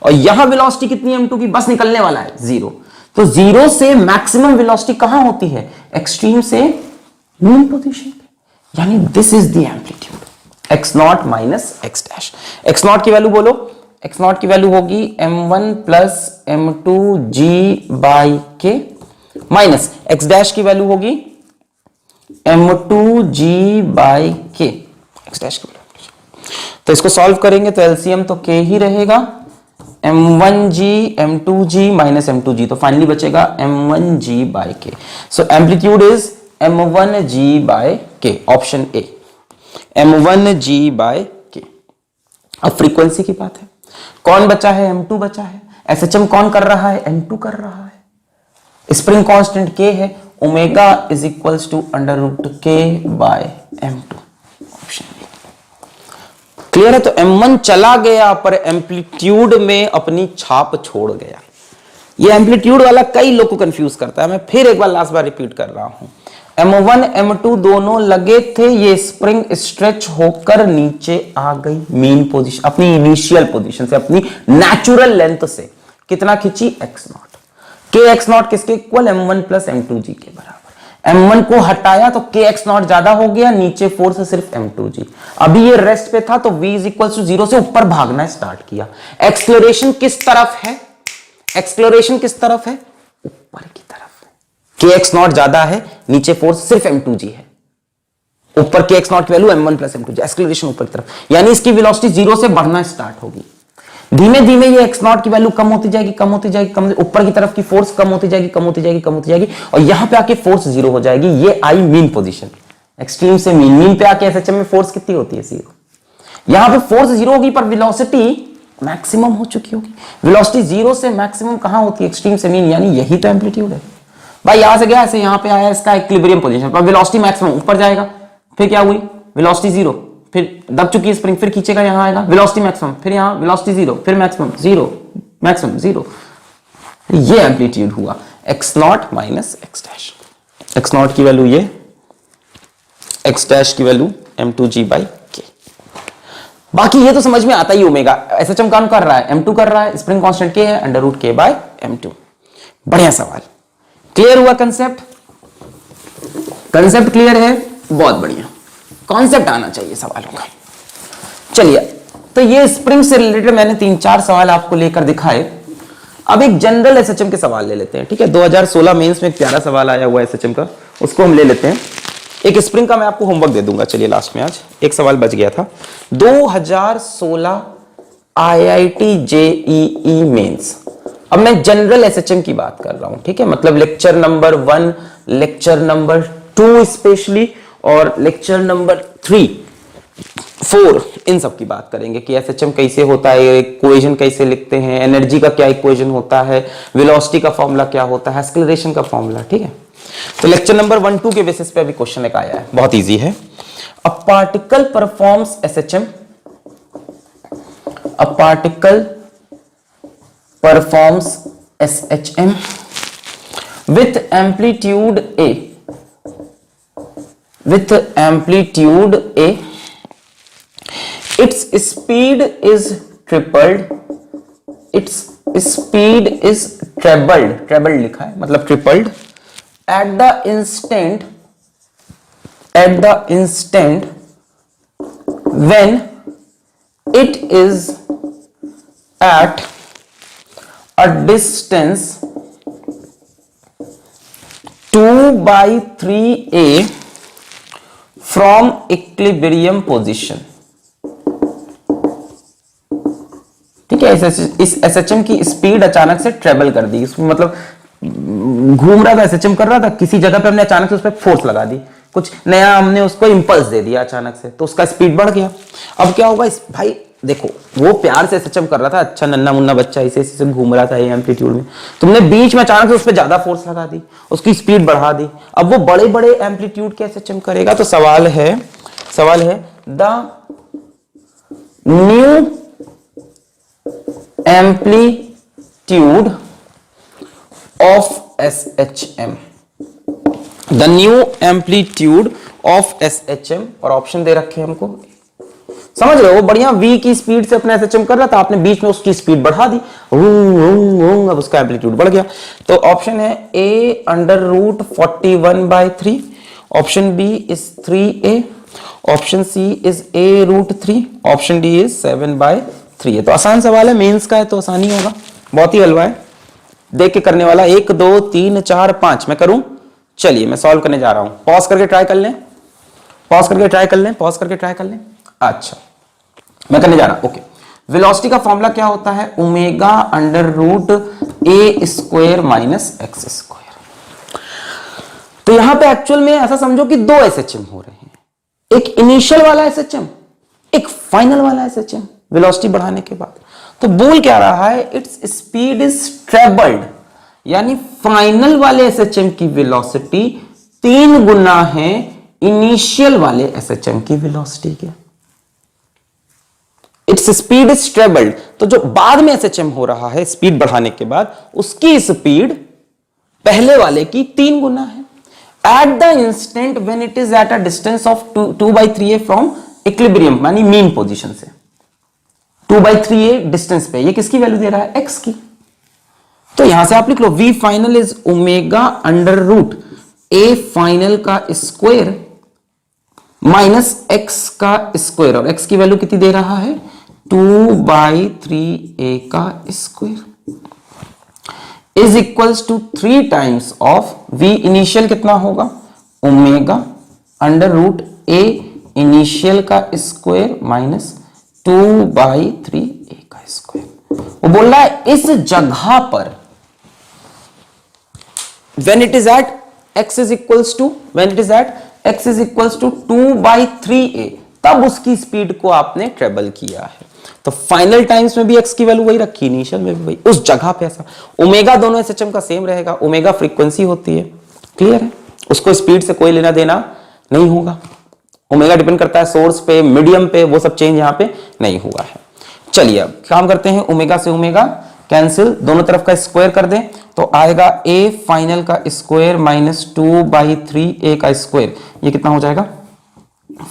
और यहां वेलोसिटी कितनी m2 की, बस निकलने वाला है 0। तो 0 से मैक्सिमम वेलोसिटी कहां होती है, एक्सट्रीम से मीन पोजीशन पे। यानी this is the amplitude x not minus x dash. x not की वैल्यू बोलो, x नॉट की वैल्यू होगी m1 प्लस m2g बाई के माइनस x डैश की वैल्यू होगी m2g बाई के, x डैश की वैल्यू। तो इसको सॉल्व करेंगे तो एलसीएम तो k ही रहेगा, m1g m2g माइनस m2g, तो फाइनली बचेगा m1g by k. So amplitude is m1g by k, option a m1g by k। अब फ्रीक्वेंसी की बात है, कौन बचा है? m2 बचा है। एसएचएम कौन कर रहा है? m2 कर रहा है। स्प्रिंग कांस्टेंट k है, omega is equals to under root k by m2, option A. Clear है? तो m1 चला गया पर एम्पलीट्यूड में अपनी छाप छोड़ गया। ये एम्पलीट्यूड वाला कई लोग को कंफ्यूज करता है, मैं फिर एक बार लास्ट बार रिपीट कर रहा हूं। m1 m2 दोनों लगे थे, ये स्प्रिंग स्ट्रेच होकर नीचे आ गई मीन पोजीशन, अपनी इनिशियल पोजीशन से, अपनी नेचुरल लेंथ से। कितना खींची? x not. के एक्स नॉट किसके इक्वल? m1 प्लस m2g के बराबर। m1 को हटाया तो के एक्स नॉट ज्यादा हो गया, नीचे फोर्स सिर्फ m2g। अभी ये रेस्ट पे था तो v इज इक्वल टू 0 से ऊपर भागना स्टार्ट किया। एक्सलेरेशन किस तरफ है? एक्सलेरेशन किस तरफ है? ऊपर की तरफ। के एक्स नॉट ज्यादा है, नीचे फोर्स सिर्फ m2g है, ऊपर के एक्स नॉट की value m1 plus m2g, acceleration ऊपर की तरफ। यानी इसकी वेलोसिटी 0 से बढ़ना स्टार्ट होगी। धीमे धीमे ये एक्स नॉट की वैल्यू कम होती जाएगी, कम होती जाएगी, कम, ऊपर की तरफ की फोर्स कम होती जाएगी, कम होती जाएगी, कम होती जाएगी, और यहां पे आके फोर्स 0 हो जाएगी। ये आई मीन पोजीशन, एक्सट्रीम से मीन। मीन पे आके एसएचएम में फोर्स कितनी होती है? 0। यहां पे फोर्स 0 होगी पर वेलोसिटी मैक्सिमम हो चुकी होगी। वेलोसिटी 0 से मैक्सिमम कहां होती है? एक्सट्रीम से मीन, यानी यही तो एम्पलीट्यूड है भाई। यहां से गया ऐसे यहां पे आया, इसका इक्विलिब्रियम पोजीशन पर वेलोसिटी मैक्सिमम ऊपर जाएगा, फिर क्या हुई? वेलोसिटी 0, फिर दब चुकी है स्प्रिंग, फिर खींचेगा, यहां आएगा वेलोसिटी मैक्सिमम, फिर यहां वेलोसिटी 0, फिर मैक्सिमम 0, मैक्सिमम 0। ये एम्पलीट्यूड हुआ x not minus x dash. x not की वैल्यू ये, x डैश की वैल्यू m2g बाई k। बाकी ये तो समझ में आता ही, ओमेगा एसएचएम कौन कर रहा है? m2 कर रहा है, स्प्रिंग कांस्टेंट k है, under root k by m2। बढ़िया सवाल, क्लियर हुआ कंसेप्ट? कंसेप्ट क्लियर है? बहुत बढ़िया, कॉन्सेप्ट आना चाहिए सवालों का। चलिए, तो ये स्प्रिंग से रिलेटेड मैंने 3-4 सवाल आपको लेकर दिखाए। अब एक जनरल एसएचएम के सवाल ले लेते हैं, ठीक है? 2016 मेंस में एक प्यारा सवाल आया हुआ एसएचएम का, उसको हम ले लेते हैं। एक स्प्रिंग का मैं आपको होमवर्क दे दूंगा। चलिए लास्ट में आज एक सवाल बच गया था। 2016 आईआईटी जेईई मेंस। अब मैं जनरल एसएचएम की बात कर रहा हूं, ठीक है? मतलब lecture number 1, lecture number 2 specially, और लेक्चर नंबर 3, 4, इन सब की बात करेंगे कि एसएचएम कैसे होता है, इक्वेशन कैसे लिखते हैं, एनर्जी का क्या इक्वेशन होता है, वेलोसिटी का फॉर्मूला क्या होता है, एक्सेलरेशन का फॉर्मूला, ठीक है? तो लेक्चर नंबर 1, 2 के बेसिस पे अभी क्वेश्चन एक आया है, बहुत इजी है। A particle performs SHM, a particle performs SHM with amplitude A, with amplitude A, its speed is tripled, its speed is trebled, trebled लिखा है मतलब tripled at the instant when it is at a distance 2/3a from equilibrium position, ठीक है? इस SHM की speed अचानक से travel कर दी, इसमें मतलब घूम रहा था, एसएचएम कर रहा था, किसी जगह पे हमने अचानक से उस पर फोर्स लगा दी, कुछ नया हमने उसको इंपल्स दे दिया अचानक से, तो उसका स्पीड बढ़ गया। अब क्या होगा? इस भाई देखो, वो प्यार से एसएचएम कर रहा था, अच्छा नन्ना मुन्ना बच्चा ऐसे ऐसे घूम रहा था ये एम्पलीट्यूड में, तुमने बीच में अचानक से उस पर ज्यादा फोर्स लगा दी, उसकी स्पीड बढ़ा दी। अब वो बड़े बड़े एम्पलीट्यूड के एसएचएम करेगा। तो सवाल है the new amplitude of SHM, the new amplitude of SHM, और ऑप्शन दे रखे हैं हमको, समझ रहे हो? वो बढ़िया v की स्पीड से अपना एसएचएम कर रहा था, आपने बीच में उसकी स्पीड बढ़ा दी, अब उसका एम्पलीट्यूड बढ़ गया। तो ऑप्शन है a under root 41/3, option B is 3a, option C is a√3, option D is 7/3 है। तो आसान सवाल है, मेंस का है तो आसानी होगा, बहुत ही हलवा है। देख के करने वाला 1 2 3 4 5 मैं करूं। चलिए मैं सॉल्व करने जा रहा हूं, पॉज करके ट्राई कर लें, पॉज करके ट्राई कर लें, पॉज करके ट्राई कर लें। अच्छा मैं करने जा रहा हूं। ओके, वेलोसिटी का फॉर्मूला क्या होता है? Omega √a² minus x square. तो यहां पे एक्चुअल में ऐसा समझो कि दो एसएचएम हो रहे हैं, एक इनिशियल वाला एसएचएम, एक फाइनल वाला एसएचएम वेलोसिटी बढ़ाने के बाद। तो बोल क्या रहा है? इट्स स्पीड इज ट्रेबल्ड, यानी फाइनल वाले एसएचएम की वेलोसिटी 3 गुना है इनिशियल वाले एसएचएम की वेलोसिटी के। इट्स स्पीड इज ट्रेबल्ड, तो जो बाद में एसएचएम हो रहा है स्पीड बढ़ाने के बाद, उसकी स्पीड पहले वाले की 3 गुना है। At the instant when it is at a distance of 2/3a from equilibrium, यानी मीन पोजीशन से 2/3a डिस्टेंस पे, ये किसकी वैल्यू दे रहा है? x की। तो यहां से आप लिख लो v final is omega √a final का स्क्वायर माइनस x का स्क्वायर, और x की वैल्यू कितनी दे रहा है? 2/3a का square is equals to 3 times of v initial कितना होगा? ओमेगा √a इनिशियल का स्क्वायर माइनस 2/3a का स्क्वायर। वो बोल रहा है इस जगह पर when it is at x is equals to 2/3a, तब उसकी स्पीड को आपने ट्रेबल किया है। तो फाइनल टाइम्स में भी x की वैल्यू वही रखी, इनिशियल में भी वही, उस जगह पे ऐसा। ओमेगा दोनों एसएचएम का सेम रहेगा, ओमेगा फ्रीक्वेंसी होती है, क्लियर है? उसको स्पीड से कोई लेना देना नहीं होगा। ओमेगा डिपेंड करता है सोर्स पे, मीडियम पे, वो सब चेंज यहां पे नहीं हुआ है। चलिए अब काम करते हैं, ओमेगा से ओमेगा कैंसिल, दोनों तरफ का स्क्वायर कर दें तो आएगा a फाइनल का स्क्वायर माइनस 2/3a का स्क्वायर, ये कितना हो जाएगा?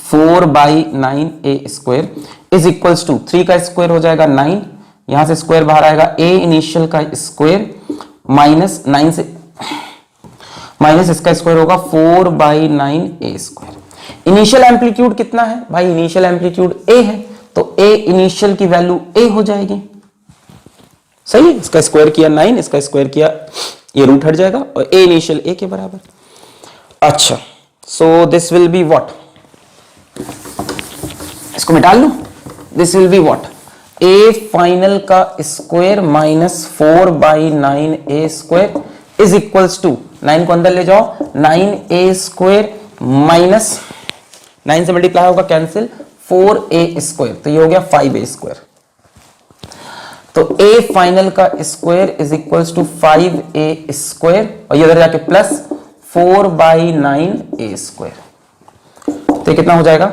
4/9a square is equals to 3 का स्क्वायर हो जाएगा 9, यहां से स्क्वायर बाहर आएगा, a इनिशियल का स्क्वायर माइनस 9 से माइनस इसका स्क्वायर होगा 4/9a स्क्वायर। इनिशियल एम्पलीट्यूड कितना है भाई? इनिशियल एम्पलीट्यूड a है, तो a इनिशियल की वैल्यू a हो जाएगी, सही है? इसका स्क्वायर किया 9, इसका स्क्वायर किया, ये रूट हट जाएगा, और a इनिशियल a के बराबर। अच्छा, so this will be what? इसको मैं डाल लूं, this will be what? a final का square minus 4/9a square is equals to, 9 को अंदर ले जाओ, 9a स्क्वायर माइनस 9 से मल्टीप्लाई होगा कैंसिल, 4a स्क्वायर, तो ये हो गया 5a स्क्वायर। तो a फाइनल का square is equals to 5a square, और ये इधर जाके प्लस 4/9a स्क्वायर, तो कितना हो जाएगा?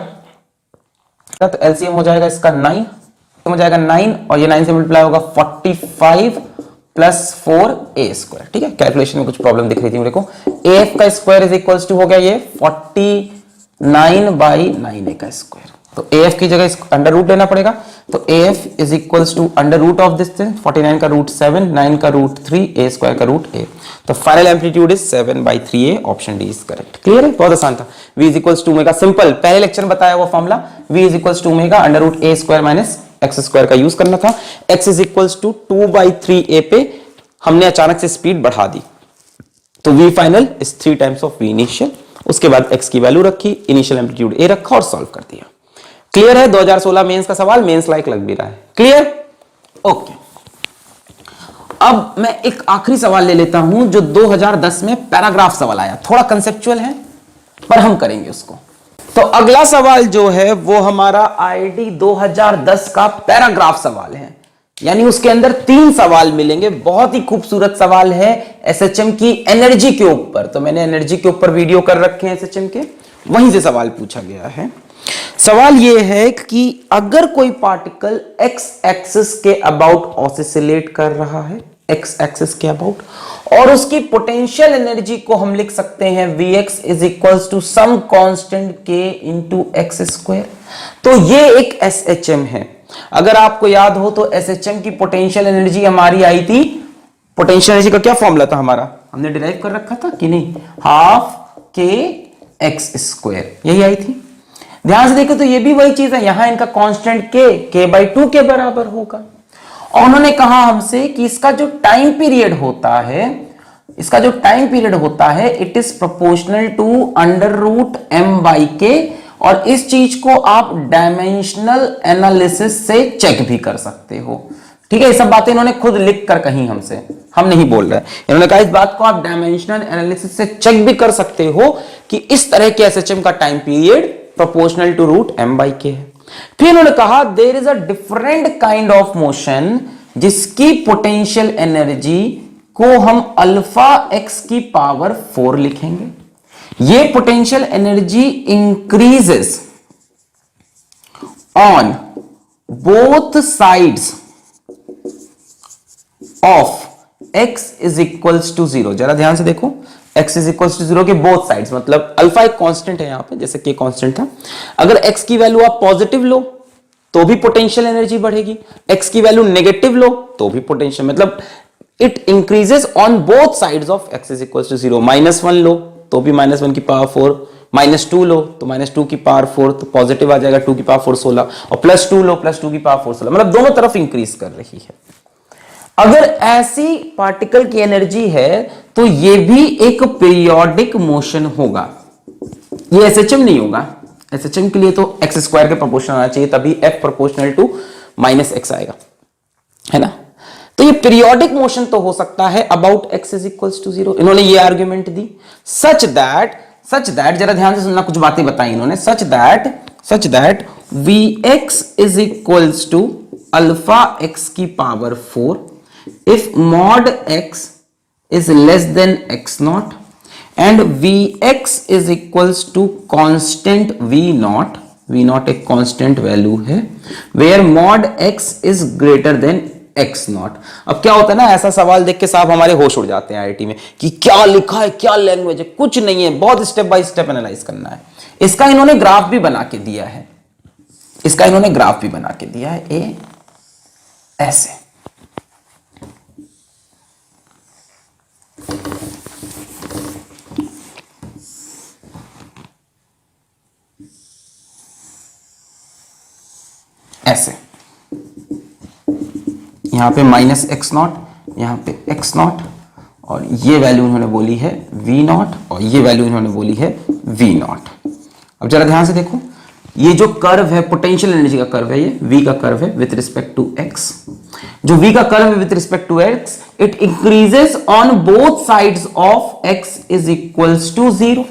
तो एलसीएम हो जाएगा इसका 9, हो जाएगा 9, और ये 9 से मल्टीप्लाई होगा 45 प्लस 4a स्क्वायर। ठीक है, कैलकुलेशन में कुछ प्रॉब्लम दिख रही थी मेरे को। af का स्क्वायर इज इक्वल्स टू हो गया ये 49/9a का स्क्वायर, तो af की जगह अंडर रूट लेना पड़ेगा, तो af is equals to under root of this 49 का रूट 7, 9 का रूट 3, a स्क्वायर का रूट a, तो final amplitude is 7/3a, option D is correct. Clear है? बहुत आसान था। v is equals to omega, simple, पहले लेक्चर में बताया हुआ formula, v is equals to omega √a² minus x square का यूज करना था। x is equals to 2/3a पे हमने अचानक से स्पीड बढ़ा दी, तो v final is 3 times of v initial, उसके बाद x की वैल्यू रखी, इनिशियल एम्पलीट्यूड a रखा और सॉल्व कर दिया। क्लियर है? 2016 मेंस का सवाल, मेंस लाइक लग भी रहा है। क्लियर? ओके, अब मैं एक आखिरी सवाल ले लेता हूं जो 2010 में पैराग्राफ सवाल आया, थोड़ा कंसेप्चुअल है पर हम करेंगे उसको। तो अगला सवाल जो है वो हमारा आईडी 2010 का पैराग्राफ सवाल है, यानी उसके अंदर 3 सवाल मिलेंगे। बहुत ही खूबसूरत सवाल है एसएचएम की एनर्जी के ऊपर, तो मैंने एनर्जी के ऊपर वीडियो कर रखे हैं एसएचएम के, वहीं से सवाल पूछा गया है। सवाल यह है कि अगर कोई पार्टिकल एक्स एक्सिस के अबाउट ऑसिलेट कर रहा है, एक्स एक्सिस के अबाउट, और उसकी पोटेंशियल एनर्जी को हम लिख सकते हैं Vx is equals to some constant k into x square. तो ये एक एसएचएम है। अगर आपको याद हो तो एसएचएम की पोटेंशियल एनर्जी हमारी आई थी, पोटेंशियल एनर्जी का क्या फॉर्मूला था हमारा, हमने डिराइव कर रखा था कि नहीं, ½ k x स्क्वायर, यही आई थी। ध्यान से देखो तो ये भी वही चीज है, यहां इनका कांस्टेंट k/2 के बराबर होगा। और उन्होंने कहा हमसे कि इसका जो टाइम पीरियड होता है it is proportional to √m/k, और इस चीज को आप डायमेंशनल एनालिसिस से चेक भी कर सकते हो। ठीक है, ये सब बातें इन्होंने खुद लिख कर कही हमसे, हम नहीं बोल रहे। इन्होंने कहा इस बात को आप डायमेंशनल एनालिसिस से चेक भी कर सकते हो कि इस तरह के एसएचएम का time period proportional to √m/k है। फिर इन्होंने कहा there is a different kind of motion जिसकी पोटेंशियल एनर्जी को हम α(x⁴ लिखेंगे। ये potential energy increases on both sides of x = 0। जरा ध्यान से देखो, x = 0 के बोथ साइड्स, मतलब अल्फा एक कांस्टेंट है यहां पे, जैसे k कांस्टेंट था। अगर x की वैल्यू आप पॉजिटिव लो तो भी पोटेंशियल एनर्जी बढ़ेगी, x की वैल्यू नेगेटिव लो तो भी पोटेंशियल, मतलब it increases on both sides of x = 0। -1 लो तो भी -1⁴, -2 लो तो -2⁴, तो पॉजिटिव आ जाएगा 2⁴ 16, और +2 लो +2⁴ 16, मतलब दोनों तरफ इंक्रीज कर रही है। अगर ऐसी पार्टिकल की एनर्जी है तो यह भी एक पीरियोडिक मोशन होगा, ये एसएचएम नहीं होगा। एसएचएम के लिए तो x² के प्रोपोर्शनल आना चाहिए, तभी f प्रोपोर्शनल टू -x आएगा, है ना। तो ये पीरियोडिक मोशन तो हो सकता है अबाउट x = 0। इन्होंने ये आर्ग्यूमेंट दी सच दैट जरा ध्यान से सुनना, कुछ बातें बताई इन्होंने। Such that Vx = α(x⁴ if mod x is less than x0 and Vx = constant V0 एक constant वैल्यू है, where mod x is greater than x0। अब क्या होता है ना, ऐसा सवाल देख के साहब हमारे होश उड़ जाते हैं आईआईटी में कि क्या लिखा है, क्या लैंग्वेज है, कुछ नहीं है, बहुत स्टेप बाय स्टेप एनालाइज करना है। इसका इन्होंने ग्राफ भी बना के दिया है, ऐसे। ऐसे यहां पे -x0, यहां पे x0, और ये वैल्यू इन्होंने बोली है V0, और ये वैल्यू इन्होंने बोली है V0। अब जरा ध्यान से देखो, ये जो कर्व है पोटेंशियल एनर्जी का कर्व है, ये V का कर्व है विथ रिस्पेक्ट टू x। जो V का कर्व है with respect to x, it increases on both sides of x = 0।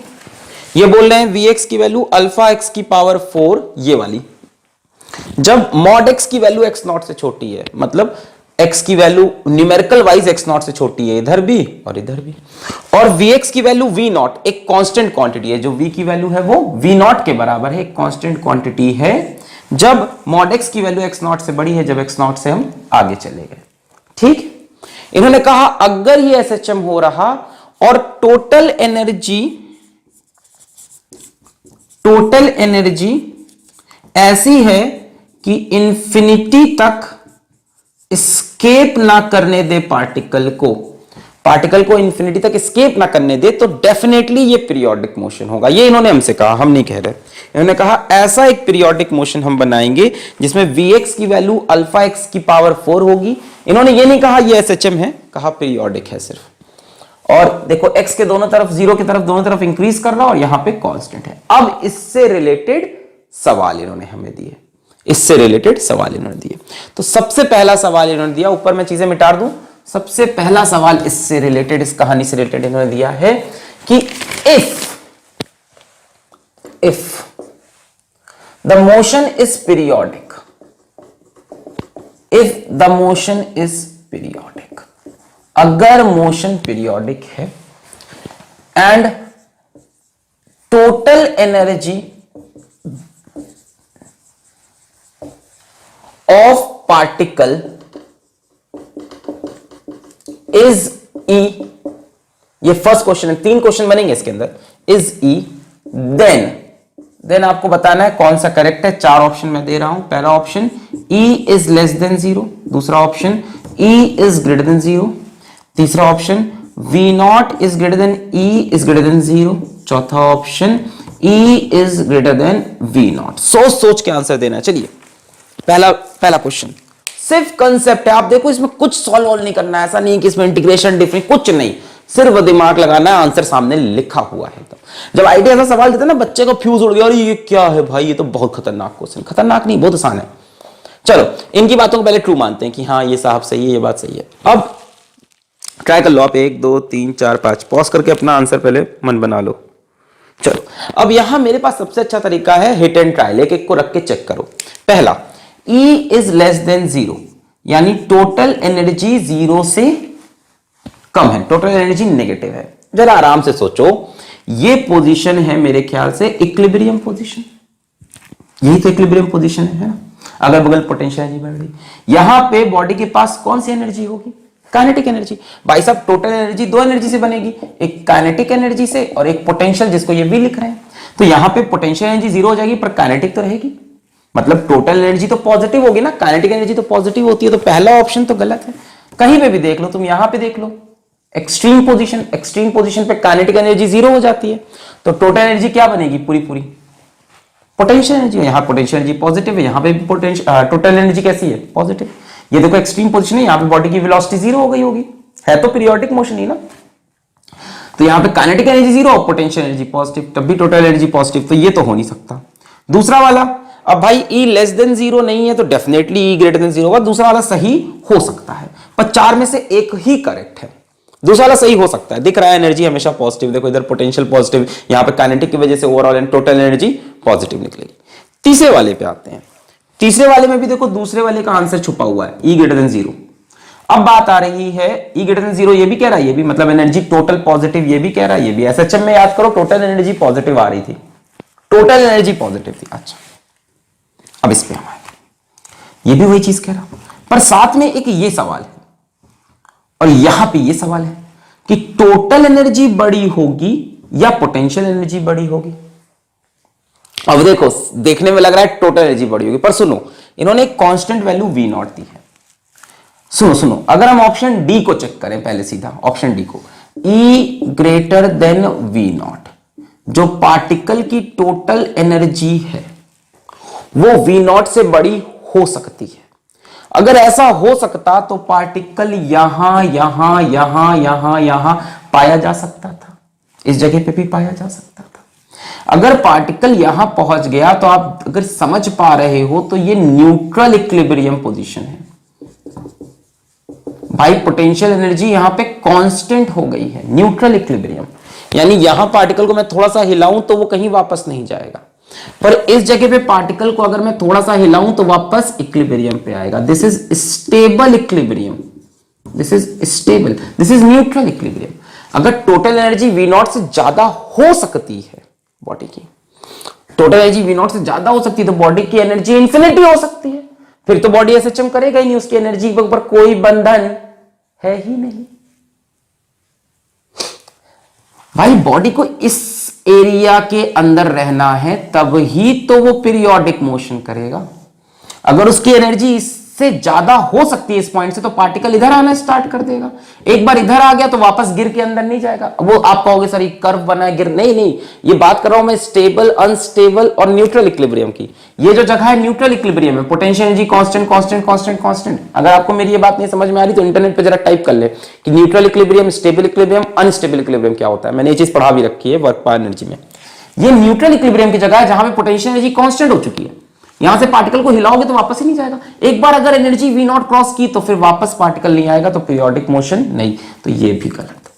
ये बोल रहे हैं Vx की वैल्यू α(x⁴ ये वाली, जब mod x की वैल्यू x0 से छोटी है, मतलब x की वैल्यू न्यूमेरिकल वाइज x0 से छोटी है, इधर भी और इधर भी। और Vx की वैल्यू V0 एक कांस्टेंट क्वांटिटी है, जो V की वैल्यू है वो V0 के बराबर है, एक कांस्टेंट क्वांटिटी है जब mod x की वैल्यू x0 से बड़ी है, जब x0 से हम आगे चले गए। ठीक, इन्होंने कहा अगर ये SHM हो रहा और टोटल एनर्जी ऐसी है कि इंफिनिटी तक स्केप ना करने दे पार्टिकल को इंफिनिटी तक स्केप ना करने दे, तो डेफिनेटली ये पीरियोडिक मोशन होगा। ये इन्होंने हमसे कहा, हम नहीं कह रहे। इन्होंने कहा ऐसा एक पीरियोडिक मोशन हम बनाएंगे जिसमें Vx की वैल्यू α(x⁴ होगी। इन्होंने ये नहीं कहा ये SHM है, कहा पीरियोडिक है सिर्फ। और देखो x के दोनों तरफ 0 की तरफ दोनों तरफ इंक्रीज कर रहा और यहां पे कांस्टेंट है। अब इससे रिलेटेड सवाल इन्होंने हमें दिए, तो सबसे पहला सवाल इन्होंने दिया, ऊपर मैं चीजें मिटा दूं, सबसे पहला सवाल इससे रिलेटेड, इस कहानी से रिलेटेड इन्होंने दिया है कि if the motion is periodic, अगर मोशन पीरियोडिक है and total energy of particle is E, ये फर्स्ट क्वेश्चन है, 3 क्वेश्चन बनेंगे इसके अंदर, is E, then आपको बताना है कौन सा करेक्ट है। 4 ऑप्शन मैं दे रहा हूं। पहला option E is less than 0, दूसरा option E is greater than 0, तीसरा option V0 is greater than E is greater than 0, चौथा option E is greater than V not. सोच सोच के आंसर देना। चलिए पहला क्वेश्चन सिर्फ कंसेप्ट है, आप देखो इसमें कुछ सॉल्व नहीं करना है, ऐसा नहीं कि इसमें इंटीग्रेशन डिफरेंस कुछ नहीं, सिर्फ दिमाग लगाना है, आंसर सामने लिखा हुआ है। तो जब आईटी ऐसा सवाल देता है ना, बच्चे को फ्यूज उड़ गया, और ये क्या है भाई, ये तो बहुत खतरनाक क्वेश्चन। खतरनाक नहीं, बहुत आसान है। चलो इनकी बातों को पहले ट्रू मानते हैं कि हाँ ये साहब सही है, ये बात सही है। अब ट्राई कर लो आप, 1 2 3 4 5 पॉज करके अपना आंसर पहले मन बना लो। चलो अब यहां मेरे पास सबसे अच्छा तरीका है हिट एंड ट्रायल, एक एक को रख के चेक करो। पहला E इज लेस देन 0, यानी टोटल एनर्जी 0 से कम है, टोटल एनर्जी नेगेटिव है। जरा आराम से सोचो, ये पोजीशन है मेरे ख्याल से इक्विलिब्रियम पोजीशन, यही तो इक्विलिब्रियम पोजीशन है ना। अगर बगल पोटेंशियल एनर्जी बढ़ रही, यहां पे बॉडी के पास कौन सी एनर्जी होगी, काइनेटिक एनर्जी। भाई साहब टोटल एनर्जी दो एनर्जी से बनेगी, एक काइनेटिक एनर्जी से और एक पोटेंशियल, जिसको ये भी लिख रहे हैं। तो यहां पे पोटेंशियल एनर्जी 0 हो जाएगी पर काइनेटिक तो रहेगी, मतलब टोटल एनर्जी तो पॉजिटिव होगी ना, काइनेटिक एनर्जी तो पॉजिटिव होती है। तो पहला ऑप्शन तो गलत है। कहीं पे भी देख लो तुम, यहां पे देख लो एक्सट्रीम पोजीशन पे काइनेटिक एनर्जी 0 हो जाती है, तो टोटल एनर्जी क्या बनेगी, पूरी पोटेंशियल एनर्जी। यहां पोटेंशियल एनर्जी पॉजिटिव है, यहां पे टोटल एनर्जी कैसी है, पॉजिटिव। ये देखो एक्सट्रीम पोजीशन है, यहां पे बॉडी की वेलोसिटी 0 हो गई होगी, है तो पीरियोडिक मोशन ही ना। तो यहां पे काइनेटिक एनर्जी 0 और पोटेंशियल एनर्जी पॉजिटिव, तब भी टोटल एनर्जी पॉजिटिव, तो ये तो हो नहीं सकता। दूसरा वाला, अब भाई E लेस देन 0 नहीं है तो डेफिनेटली E ग्रेटर देन 0 होगा। दूसरा वाला सही हो सकता है, पर 4 में से एक ही करेक्ट है। दूसरा वाला सही हो सकता है, दिख रहा है एनर्जी हमेशा पॉजिटिव, देखो इधर पोटेंशियल पॉजिटिव, यहां पे काइनेटिक की वजह से overall and total energy positive निकलेगी। तीसरे वाले पे आते हैं। तीसरे वाले में भी देखो दूसरे वाले का आंसर छुपा हुआ है, E ग्रेटर देन 0। अब बात आ रही है E ग्रेटर देन 0, ये भी कह रहा है, ये भी मतलब एनर्जी टोटल पॉजिटिव, ये भी कह रहा है, ये भी। एसएचएम में याद करो टोटल एनर्जी पॉजिटिव आ रही थी, टोटल एनर्जी पॉजिटिव थी। अच्छा अब इस पे हम आए, ये भी वही चीज कह रहा, पर साथ में एक ये सवाल है और यहां पे ये सवाल है कि टोटल एनर्जी बड़ी होगी या पोटेंशियल एनर्जी बड़ी होगी। अब देखो देखने में लग रहा है टोटल एनर्जी बड़ी होगी, पर सुनो इन्होंने एक constant value V not the है। सुनो अगर हम ऑप्शन डी को चेक करें पहले, सीधा ऑप्शन डी को, E greater than V not, जो पार्टिकल की टोटल एनर्जी है वो V नॉट से बड़ी हो सकती है। अगर ऐसा हो सकता तो पार्टिकल यहां पाया जा सकता था, इस जगह पे भी पाया जा सकता था। अगर पार्टिकल यहां पहुंच गया तो आप अगर समझ पा रहे हो तो ये न्यूट्रल इक्विलिब्रियम पोजीशन है। भाई पोटेंशियल एनर्जी यहां पे कांस्टेंट हो गई है, न्यूट्रल इक्विलिब्रियम, यानी यहां पार्टिकल को मैं थोड़ा सा हिलाऊं तो वो कहीं वापस नहीं जाएगा, पर इस जगह पे पार्टिकल को अगर मैं थोड़ा सा हिलाऊं तो वापस इक्विलिब्रियम पे आएगा। This is stable equilibrium, this is stable, this is neutral equilibrium. अगर टोटल एनर्जी V नॉट से ज्यादा हो सकती है, बॉडी की टोटल एनर्जी V नॉट से ज्यादा हो सकती है, तो बॉडी की एनर्जी इंफिनिटी हो सकती है, फिर तो बॉडी एसएचएम करेगा ही नहीं, उसकी एनर्जी के ऊपर कोई बंधन है ही नहीं। भाई बॉडी को इस एरिया के अंदर रहना है तब ही तो वो पीरियोडिक मोशन करेगा। अगर उसकी एनर्जी इससे ज्यादा हो सकती है इस पॉइंट से, तो पार्टिकल इधर आना स्टार्ट कर देगा। एक बार इधर आ गया तो वापस गिर के अंदर नहीं जाएगा। वो आप कहोगे सर ये कर्व बना है गिर, नहीं, ये बात कर रहा हूं मैं स्टेबल, अनस्टेबल और न्यूट्रल इक्विलिब्रियम की। ये जो जगह है न्यूट्रल इक्विलिब्रियम है, पोटेंशियल एनर्जी कांस्टेंट। अगर आपको मेरी ये बात नहीं समझ में आ रही तो इंटरनेट पे जरा टाइप कर ले कि neutral equilibrium, stable equilibrium, unstable equilibrium क्या होता है। मैंने ये चीज पढ़ा भी रखी है वर्क पावर एनर्जी में। ये न्यूट्रल इक्विलिब्रियम की जगह है जहां पे पोटेंशियल एनर्जी कांस्टेंट हो चुकी है। यहां से पार्टिकल को हिलाओगे तो वापस ही नहीं जाएगा। एक बार अगर एनर्जी V नॉट क्रॉस की तो फिर वापस पार्टिकल नहीं आएगा, तो पीरियोडिक मोशन नहीं, तो ये भी गलत,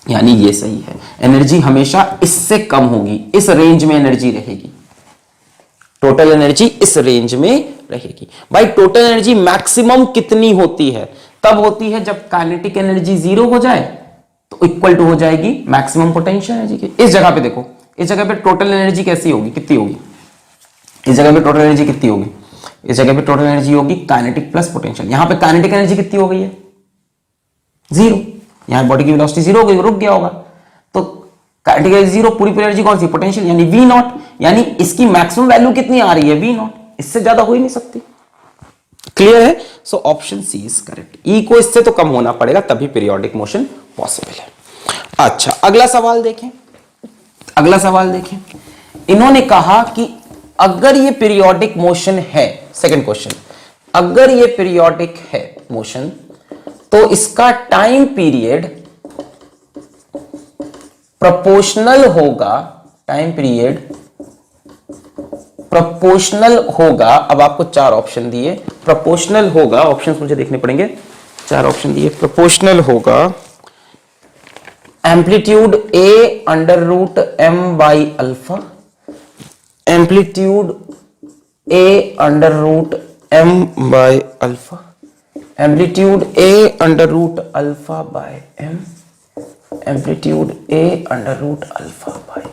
यानी ये सही है। एनर्जी हमेशा इससे कम होगी, इस रेंज में एनर्जी रहेगी, टोटल एनर्जी इस रेंज में रहेगी। भाई टोटल एनर्जी मैक्सिमम कितनी होती है, तब होती है जब काइनेटिक एनर्जी 0 हो जाए तो इक्वल टू हो जाएगी मैक्सिमम पोटेंशियल एनर्जी की। इस जगह पे देखो, इस जगह पे टोटल एनर्जी कैसी होगी, कितनी होगी, इस जगह पे टोटल एनर्जी कितनी होगी, इस जगह पे टोटल एनर्जी होगी काइनेटिक प्लस पोटेंशियल। यहां पे काइनेटिक एनर्जी कितनी हो गई है, 0। यहां बॉडी की वेलोसिटी 0 हो गई, रुक गया होगा, तो काइनेटिक एनर्जी 0, पूरी एनर्जी कौन सी, पोटेंशियल, यानी V नॉट, यानी इसकी मैक्सिमम वैल्यू कितनी आ रही है, V नॉट, इससे ज्यादा हो ही नहीं सकती। क्लियर है? So option C is correct. E को इससे तो कम होना पड़ेगा तभी पीरियोडिक मोशन पॉसिबल है। अच्छा अगला सवाल देखें। अगला सवाल देखें, इन्होंने कहा कि अगर ये पीरियोडिक मोशन है, सेकंड क्वेश्चन, अगर ये पीरियोडिक है मोशन तो इसका टाइम पीरियड प्रोपोर्शनल होगा, टाइम पीरियड प्रोपोर्शनल होगा। अब आपको चार ऑप्शन दिए, प्रोपोर्शनल होगा, ऑप्शंस मुझे देखने पड़ेंगे, चार ऑप्शन दिए, प्रोपोर्शनल होगा amplitude A under root m by alpha, amplitude A under root m by alpha, amplitude A under root alpha by m, amplitude A under root alpha by m.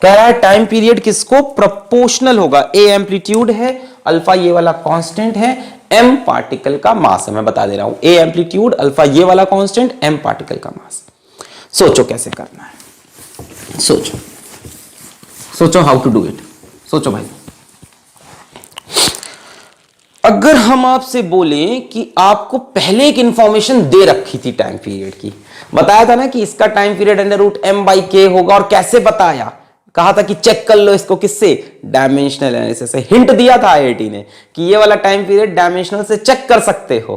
कह रहा है time period किसको, proportional होगा, A amplitude है, alpha ये वाला constant है, M particle का मास है, मैं बता दे रहा हूं, ए एम्पलीट्यूड, अल्फा ये वाला कांस्टेंट, एम पार्टिकल का मास। सोचो कैसे करना है, सोचो सोचो हाउ टू डू इट, सोचो भाई। अगर हम आपसे बोलें कि आपको पहले एक इंफॉर्मेशन दे रखी थी टाइम पीरियड की, बताया था ना कि इसका time period under root m by k होगा, और कैसे बताया, कहा था कि चेक कर लो इसको, किससे, डायमेंशनल एनालिसिस से। हिंट दिया था आईआईटी ने कि ये वाला टाइम पीरियड डायमेंशनल से चेक कर सकते हो,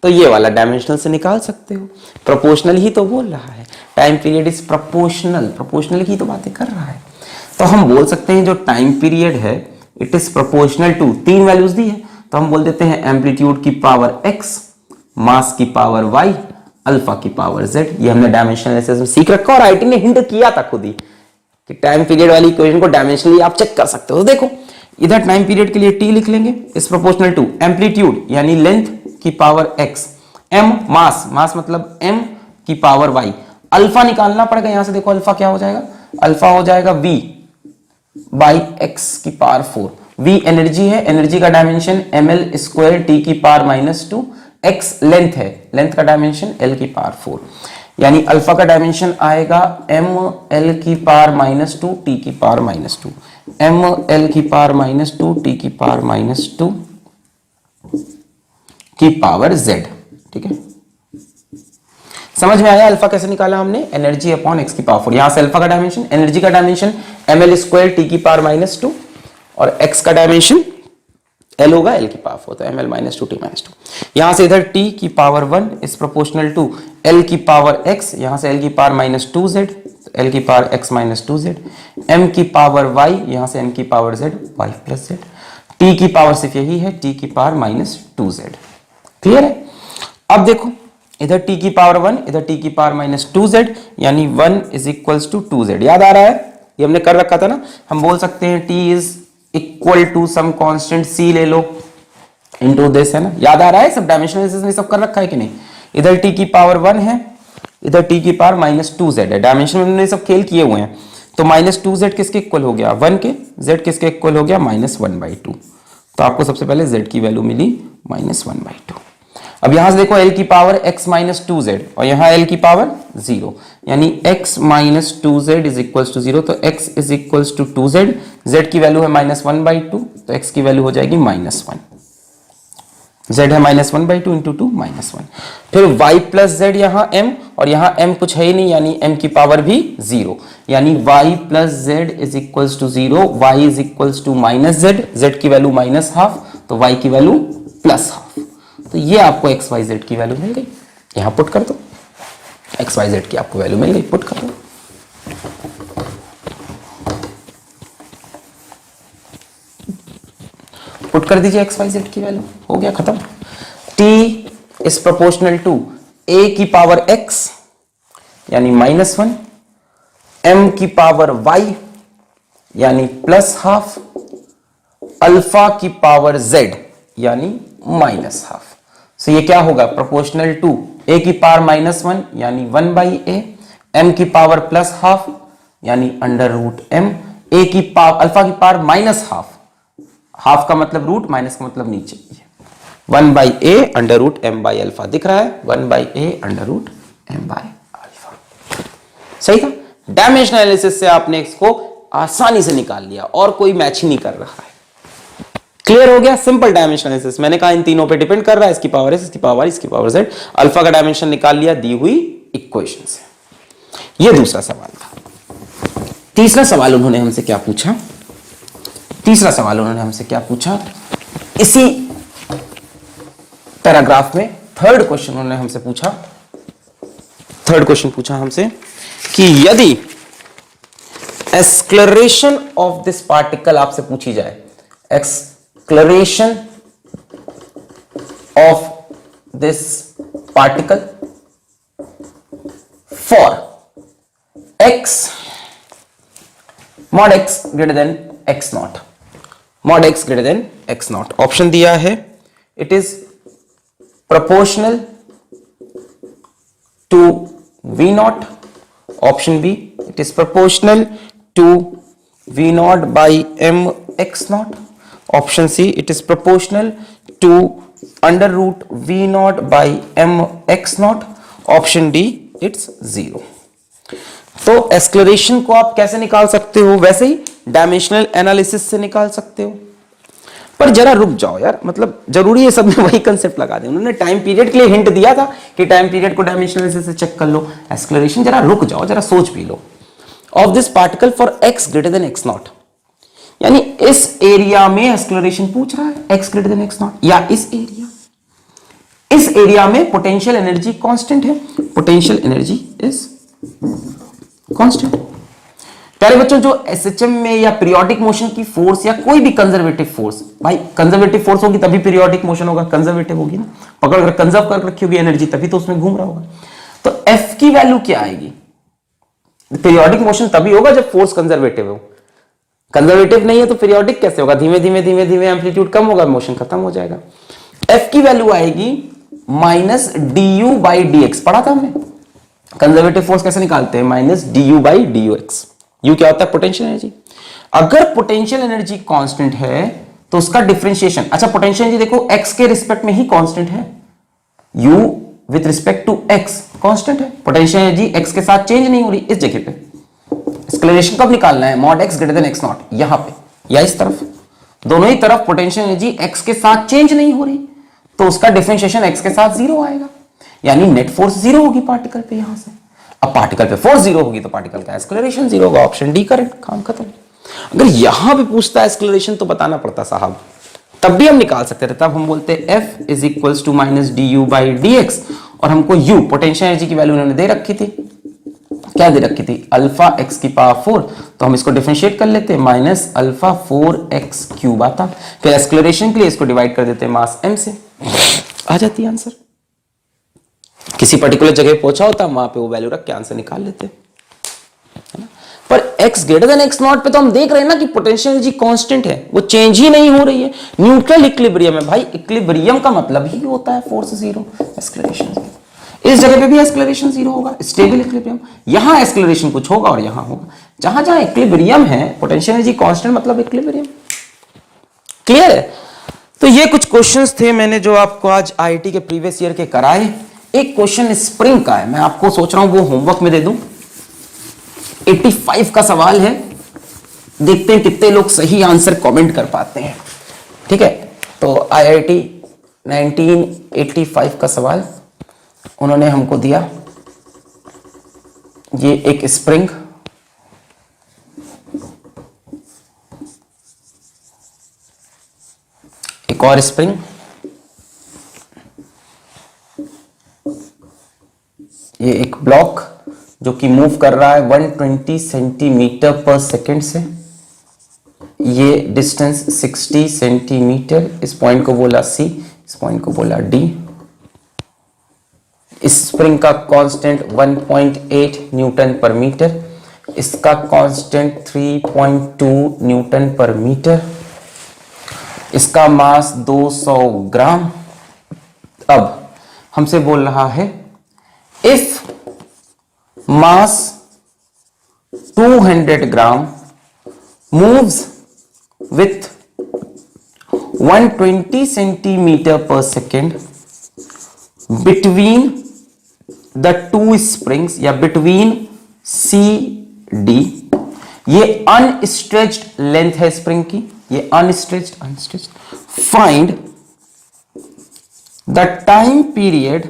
तो ये वाला डायमेंशनल से निकाल सकते हो। प्रोपोर्शनल ही तो बोल रहा है, time period is proportional, proportional ही तो बातें कर रहा है। तो हम बोल सकते हैं जो टाइम पीरियड है इट इज प्रोपोर्शनल टू, तीन वैल्यूज दी है, तो हम बोल देते हैं एम्पलीट्यूड की पावर x, मास की पावर y, अल्फा की पावर z। ये हमने डायमेंशनल एनालिसिस में सीख रखा, और आईटी ने हिंट किया था खुद ही कि टाइम पीरियड वाली इक्वेशन को डायमेंशनली आप चेक कर सकते हो। तो देखो इधर टाइम पीरियड के लिए t लिख लेंगे, इज प्रोपोर्शनल टू एम्पलीट्यूड यानी लेंथ की पावर x, m मास, मास मतलब m की पावर y, अल्फा निकालना पड़ेगा, यहां से देखो अल्फा क्या हो जाएगा, अल्फा हो जाएगा v बाई x की पावर 4, v एनर्जी है, एनर्जी का डायमेंशन ml स्क्वायर t की पावर -2, x लेंथ है, लेंथ का डायमेंशन l की पावर 4, यानी अल्फा का डायमेंशन आएगा ml की पावर -2 t की पावर -2, ml की पावर -2 t की पावर -2 की पावर z। ठीक है, समझ में आया अल्फा कैसे निकाला हमने, एनर्जी अपॉन x की पावर 4, यहां से अल्फा का डायमेंशन, एनर्जी का डायमेंशन ml स्क्वायर t की पावर -2 और x का डायमेंशन l होगा l की पावर 4, तो ml -2 t -2, यहां से इधर t की power 1 is proportional to l की पावर x, यहां से l की पावर -2z, l की पावर x -2z, m की पावर y, यहां से m की power z, y plus z, t की पावर सिर्फ यही है, t की पावर -2z। क्लियर है। अब देखो इधर t की पावर 1, इधर t की पावर -2z, यानी 1 इज इक्वल्स टू 2z। याद आ रहा है, ये हमने कर रखा था ना, हम बोल सकते हैं t is equal to some constant c ले लो इनटू दिस, है ना, याद आ रहा है, सब डायमेंशनल एनालिसिस में सब कर रखा है कि नहीं। इधर t की पावर 1 है, इधर t की पावर -2z है, डायमेंशन में हमने सब खेल किए हुए हैं, तो -2z किसके इक्वल हो गया, 1 के, z किसके इक्वल हो गया, -1/2, तो आपको सबसे पहले z की वैल्यू मिली -1/2। अब यहां से देखो l की पावर x -2z और यहां l की पावर 0, यानी x -2z is equals to 0, तो x is equals to 2z, z की वैल्यू है -1/2, तो x की वैल्यू हो जाएगी -1, z है -1/2 इंटू 2 -1, फिर y प्लस z यहाँ m, और यहाँ m कुछ है ही नहीं, यानी m की पावर भी 0, यानी y plus z is equals to 0, y is equals to -z, z की वैल्यू -12, तो y की वैल्यू +12, तो ये आपको x y z की वैल्यू मिल गई, यहां पुट कर दो, x y z की आपको वैल्यू मिल गई, पुट कर दो। पुट कर दीजिए x y z की वैल्यू, हो गया खत्म। t is proportional to a की पावर x यानी -1, m की पावर y यानी +12, अल्फा की पावर z यानी -12। सो ये क्या होगा, प्रोपोर्शनल टू a की पावर -1 यानी 1/a, m की पावर +12 यानी √m, a की पावर अल्फा की पावर -12, हाफ का मतलब रूट, माइनस का मतलब नीचे, 1/a √m/अल्फा दिख रहा है, 1/a √m/अल्फा। सही था। डायमेंशनल एनालिसिस से आपने इसको आसानी से निकाल लिया और कोई मैच ही नहीं कर रहा है। क्लियर हो गया, सिंपल डायमेंशनल एनालिसिस। मैंने कहा इन तीनों पे डिपेंड कर रहा है, इसकी पावर s, इसकी पावर y, इसकी पावर z, अल्फा का डायमेंशन निकाल लिया दी हुई इक्वेशन से। ये दूसरा सवाल था। तीसरा सवाल उन्होंने हमसे क्या पूछा, तीसरा सवाल उन्होंने हमसे क्या पूछा, इसी पैराग्राफ में थर्ड क्वेश्चन उन्होंने हमसे पूछा, थर्ड क्वेश्चन पूछा हमसे कि यदि एक्सक्लरेशन ऑफ दिस पार्टिकल आपसे पूछी जाए, acceleration of this particle for x mod x greater than x naught, mod x greater than x naught, option दिया है it is proportional to v naught, option b it is proportional to v naught by m x naught, option c it is proportional to under root v naught by m x naught, option d it's 0। तो एक्सक्लरेशन को आप कैसे निकाल सकते हो, वैसे ही dimensional analysis से निकाल सकते हो। पर जरा रुक जाओ यार, मतलब जरूरी है सब में वही कंसेप्ट लगा दे। उन्होंने टाइम पीरियड के लिए हिंट दिया था कि टाइम पीरियड को डायमेंशनल एनालिसिस से चेक कर लो, एक्सक्लरेशन जरा रुक जाओ, जरा सोच भी लो। Of this particle for x greater than x not, यानी इस एरिया में एक्सक्लरेशन पूछ रहा है x greater than x not, या इस एरिया में पोटेंशियल एनर्जी कांस्टेंट है, पोटेंशियल एनर्जी इज कांस्टेंट। प्यारे बच्चों, जो एसएचएम में या पीरियोडिक मोशन की फोर्स या कोई भी कंजर्वेटिव फोर्स, भाई कंजर्वेटिव फोर्स होगी तभी पीरियोडिक मोशन होगा, कंजर्वेटिव होगी ना, पकड़ कर कंजर्व कर रखी होगी एनर्जी तभी तो उसमें घूम रहा होगा। तो एफ की वैल्यू क्या आएगी, पीरियोडिक मोशन तभी होगा जब फोर्स कंजर्वेटिव हो, कंजर्वेटिव नहीं है तो पीरियोडिक कैसे होगा, धीमे धीमे धीमे धीमे एम्पलीट्यूड कम होगा, मोशन खत्म हो जाएगा। एफ की वैल्यू आएगी minus d u by d x, पढ़ा था हमने कंजर्वेटिव फोर्स कैसे निकालते हैं, minus d u by d u x. U क्या होता है, पोटेंशियल एनर्जी। अगर पोटेंशियल एनर्जी कांस्टेंट है तो उसका डिफरेंशिएशन, अच्छा पोटेंशियल एनर्जी देखो x के रिस्पेक्ट में ही कांस्टेंट है, u with respect to x constant है, पोटेंशियल एनर्जी x के साथ चेंज नहीं हो रही। इस जगह पे एक्सक्लरेशन कब निकालना है, mod x greater than x not, यहां पे या इस तरफ, दोनों ही तरफ पोटेंशियल एनर्जी x के साथ चेंज नहीं हो रही, तो उसका डिफरेंशिएशन x के साथ 0 आएगा, यानी नेट फोर्स 0 होगी पार्टिकल पे। यहां से अब पार्टिकल पे फोर्स 0 होगी तो पार्टिकल का एक्सक्लरेशन 0 होगा, ऑप्शन डी करेक्ट, काम खत्म। अगर यहां पे पूछता है एक्सक्लरेशन तो बताना पड़ता साहब, तब भी हम निकाल सकते थे, तब हम बोलते f is equals to minus d u by d x, और हमको u पोटेंशियल एनर्जी की वैल्यू उन्होंने दे रखी थी, क्या दे रखी थी, अल्फा एक्स की पावर 4, तो हम इसको डिफरेंशिएट कर लेते हैं, माइनस अल्फा 4x क्यूब आता, फिर एक्सक्लरेशन के लिए इसको डिवाइड कर देते हैं मास m से, आ जाती है आंसर। किसी पर्टिकुलर जगह पहुंचा होता वहां पे वो वैल्यू रख के आंसर निकाल लेते, है ना। पर x greater than x not पे तो हम देख रहे हैं ना कि पोटेंशियल एनर्जी कांस्टेंट है, वो चेंज ही नहीं हो रही है, न्यूट्रल इक्विलिब्रियम है भाई, इक्विलिब्रियम का मतलब ही होता है फोर्स 0, एक्सक्लरेशन 0। इस जगह पे भी एक्सक्लरेशन 0 होगा, स्टेबल इक्विलिब्रियम, यहां एक्सक्लरेशन कुछ होगा और यहां होगा, जहां जहां इक्विलिब्रियम है पोटेंशियल एनर्जी कांस्टेंट मतलब इक्विलिब्रियम, क्लियर है। तो ये कुछ क्वेश्चंस थे मैंने जो आपको आज आईआईटी के प्रीवियस ईयर के कराए। एक क्वेश्चन स्प्रिंग का है, मैं आपको सोच रहा हूं वो होमवर्क में दे दूं, 85 का सवाल है, देखते हैं कितने लोग सही आंसर कमेंट कर पाते हैं, ठीक है। तो आईआईटी 1985 का सवाल उन्होंने हमको दिया, ये एक स्प्रिंग, एक और स्प्रिंग, ये एक ब्लॉक जो कि मूव कर रहा है 120 सेंटीमीटर पर सेकेंड से, ये डिस्टेंस 60 सेंटीमीटर, इस पॉइंट को बोला C, इस पॉइंट को बोला D। इस स्प्रिंग का कांस्टेंट 1.8 न्यूटन पर मीटर, इसका कांस्टेंट 3.2 न्यूटन पर मीटर, इसका मास 200 ग्राम। अब हमसे बोल रहा है if mass 200 gram moves with 120 centimeter per second between the two springs या between C D, ये अनस्ट्रेच्ड लेंथ है स्प्रिंग की, ये unstretched, find the time period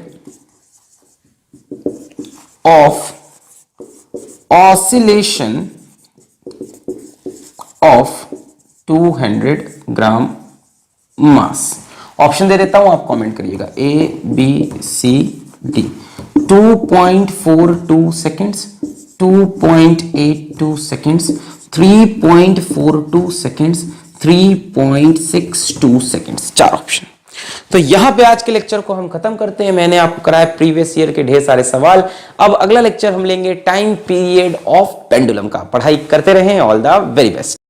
of oscillation of 200 gram mass. Option दे देता हूं, आप कमेंट करिएगा। A b c d. 2.42 seconds, 2.82 seconds, 3.42 seconds, 3.62 seconds, 4 option. तो यहां पे आज के लेक्चर को हम खत्म करते हैं। मैंने आपको कराया प्रीवियस ईयर के ढेर सारे सवाल। अब अगला लेक्चर हम लेंगे टाइम पीरियड ऑफ पेंडुलम का। पढ़ाई करते रहें। All the very best.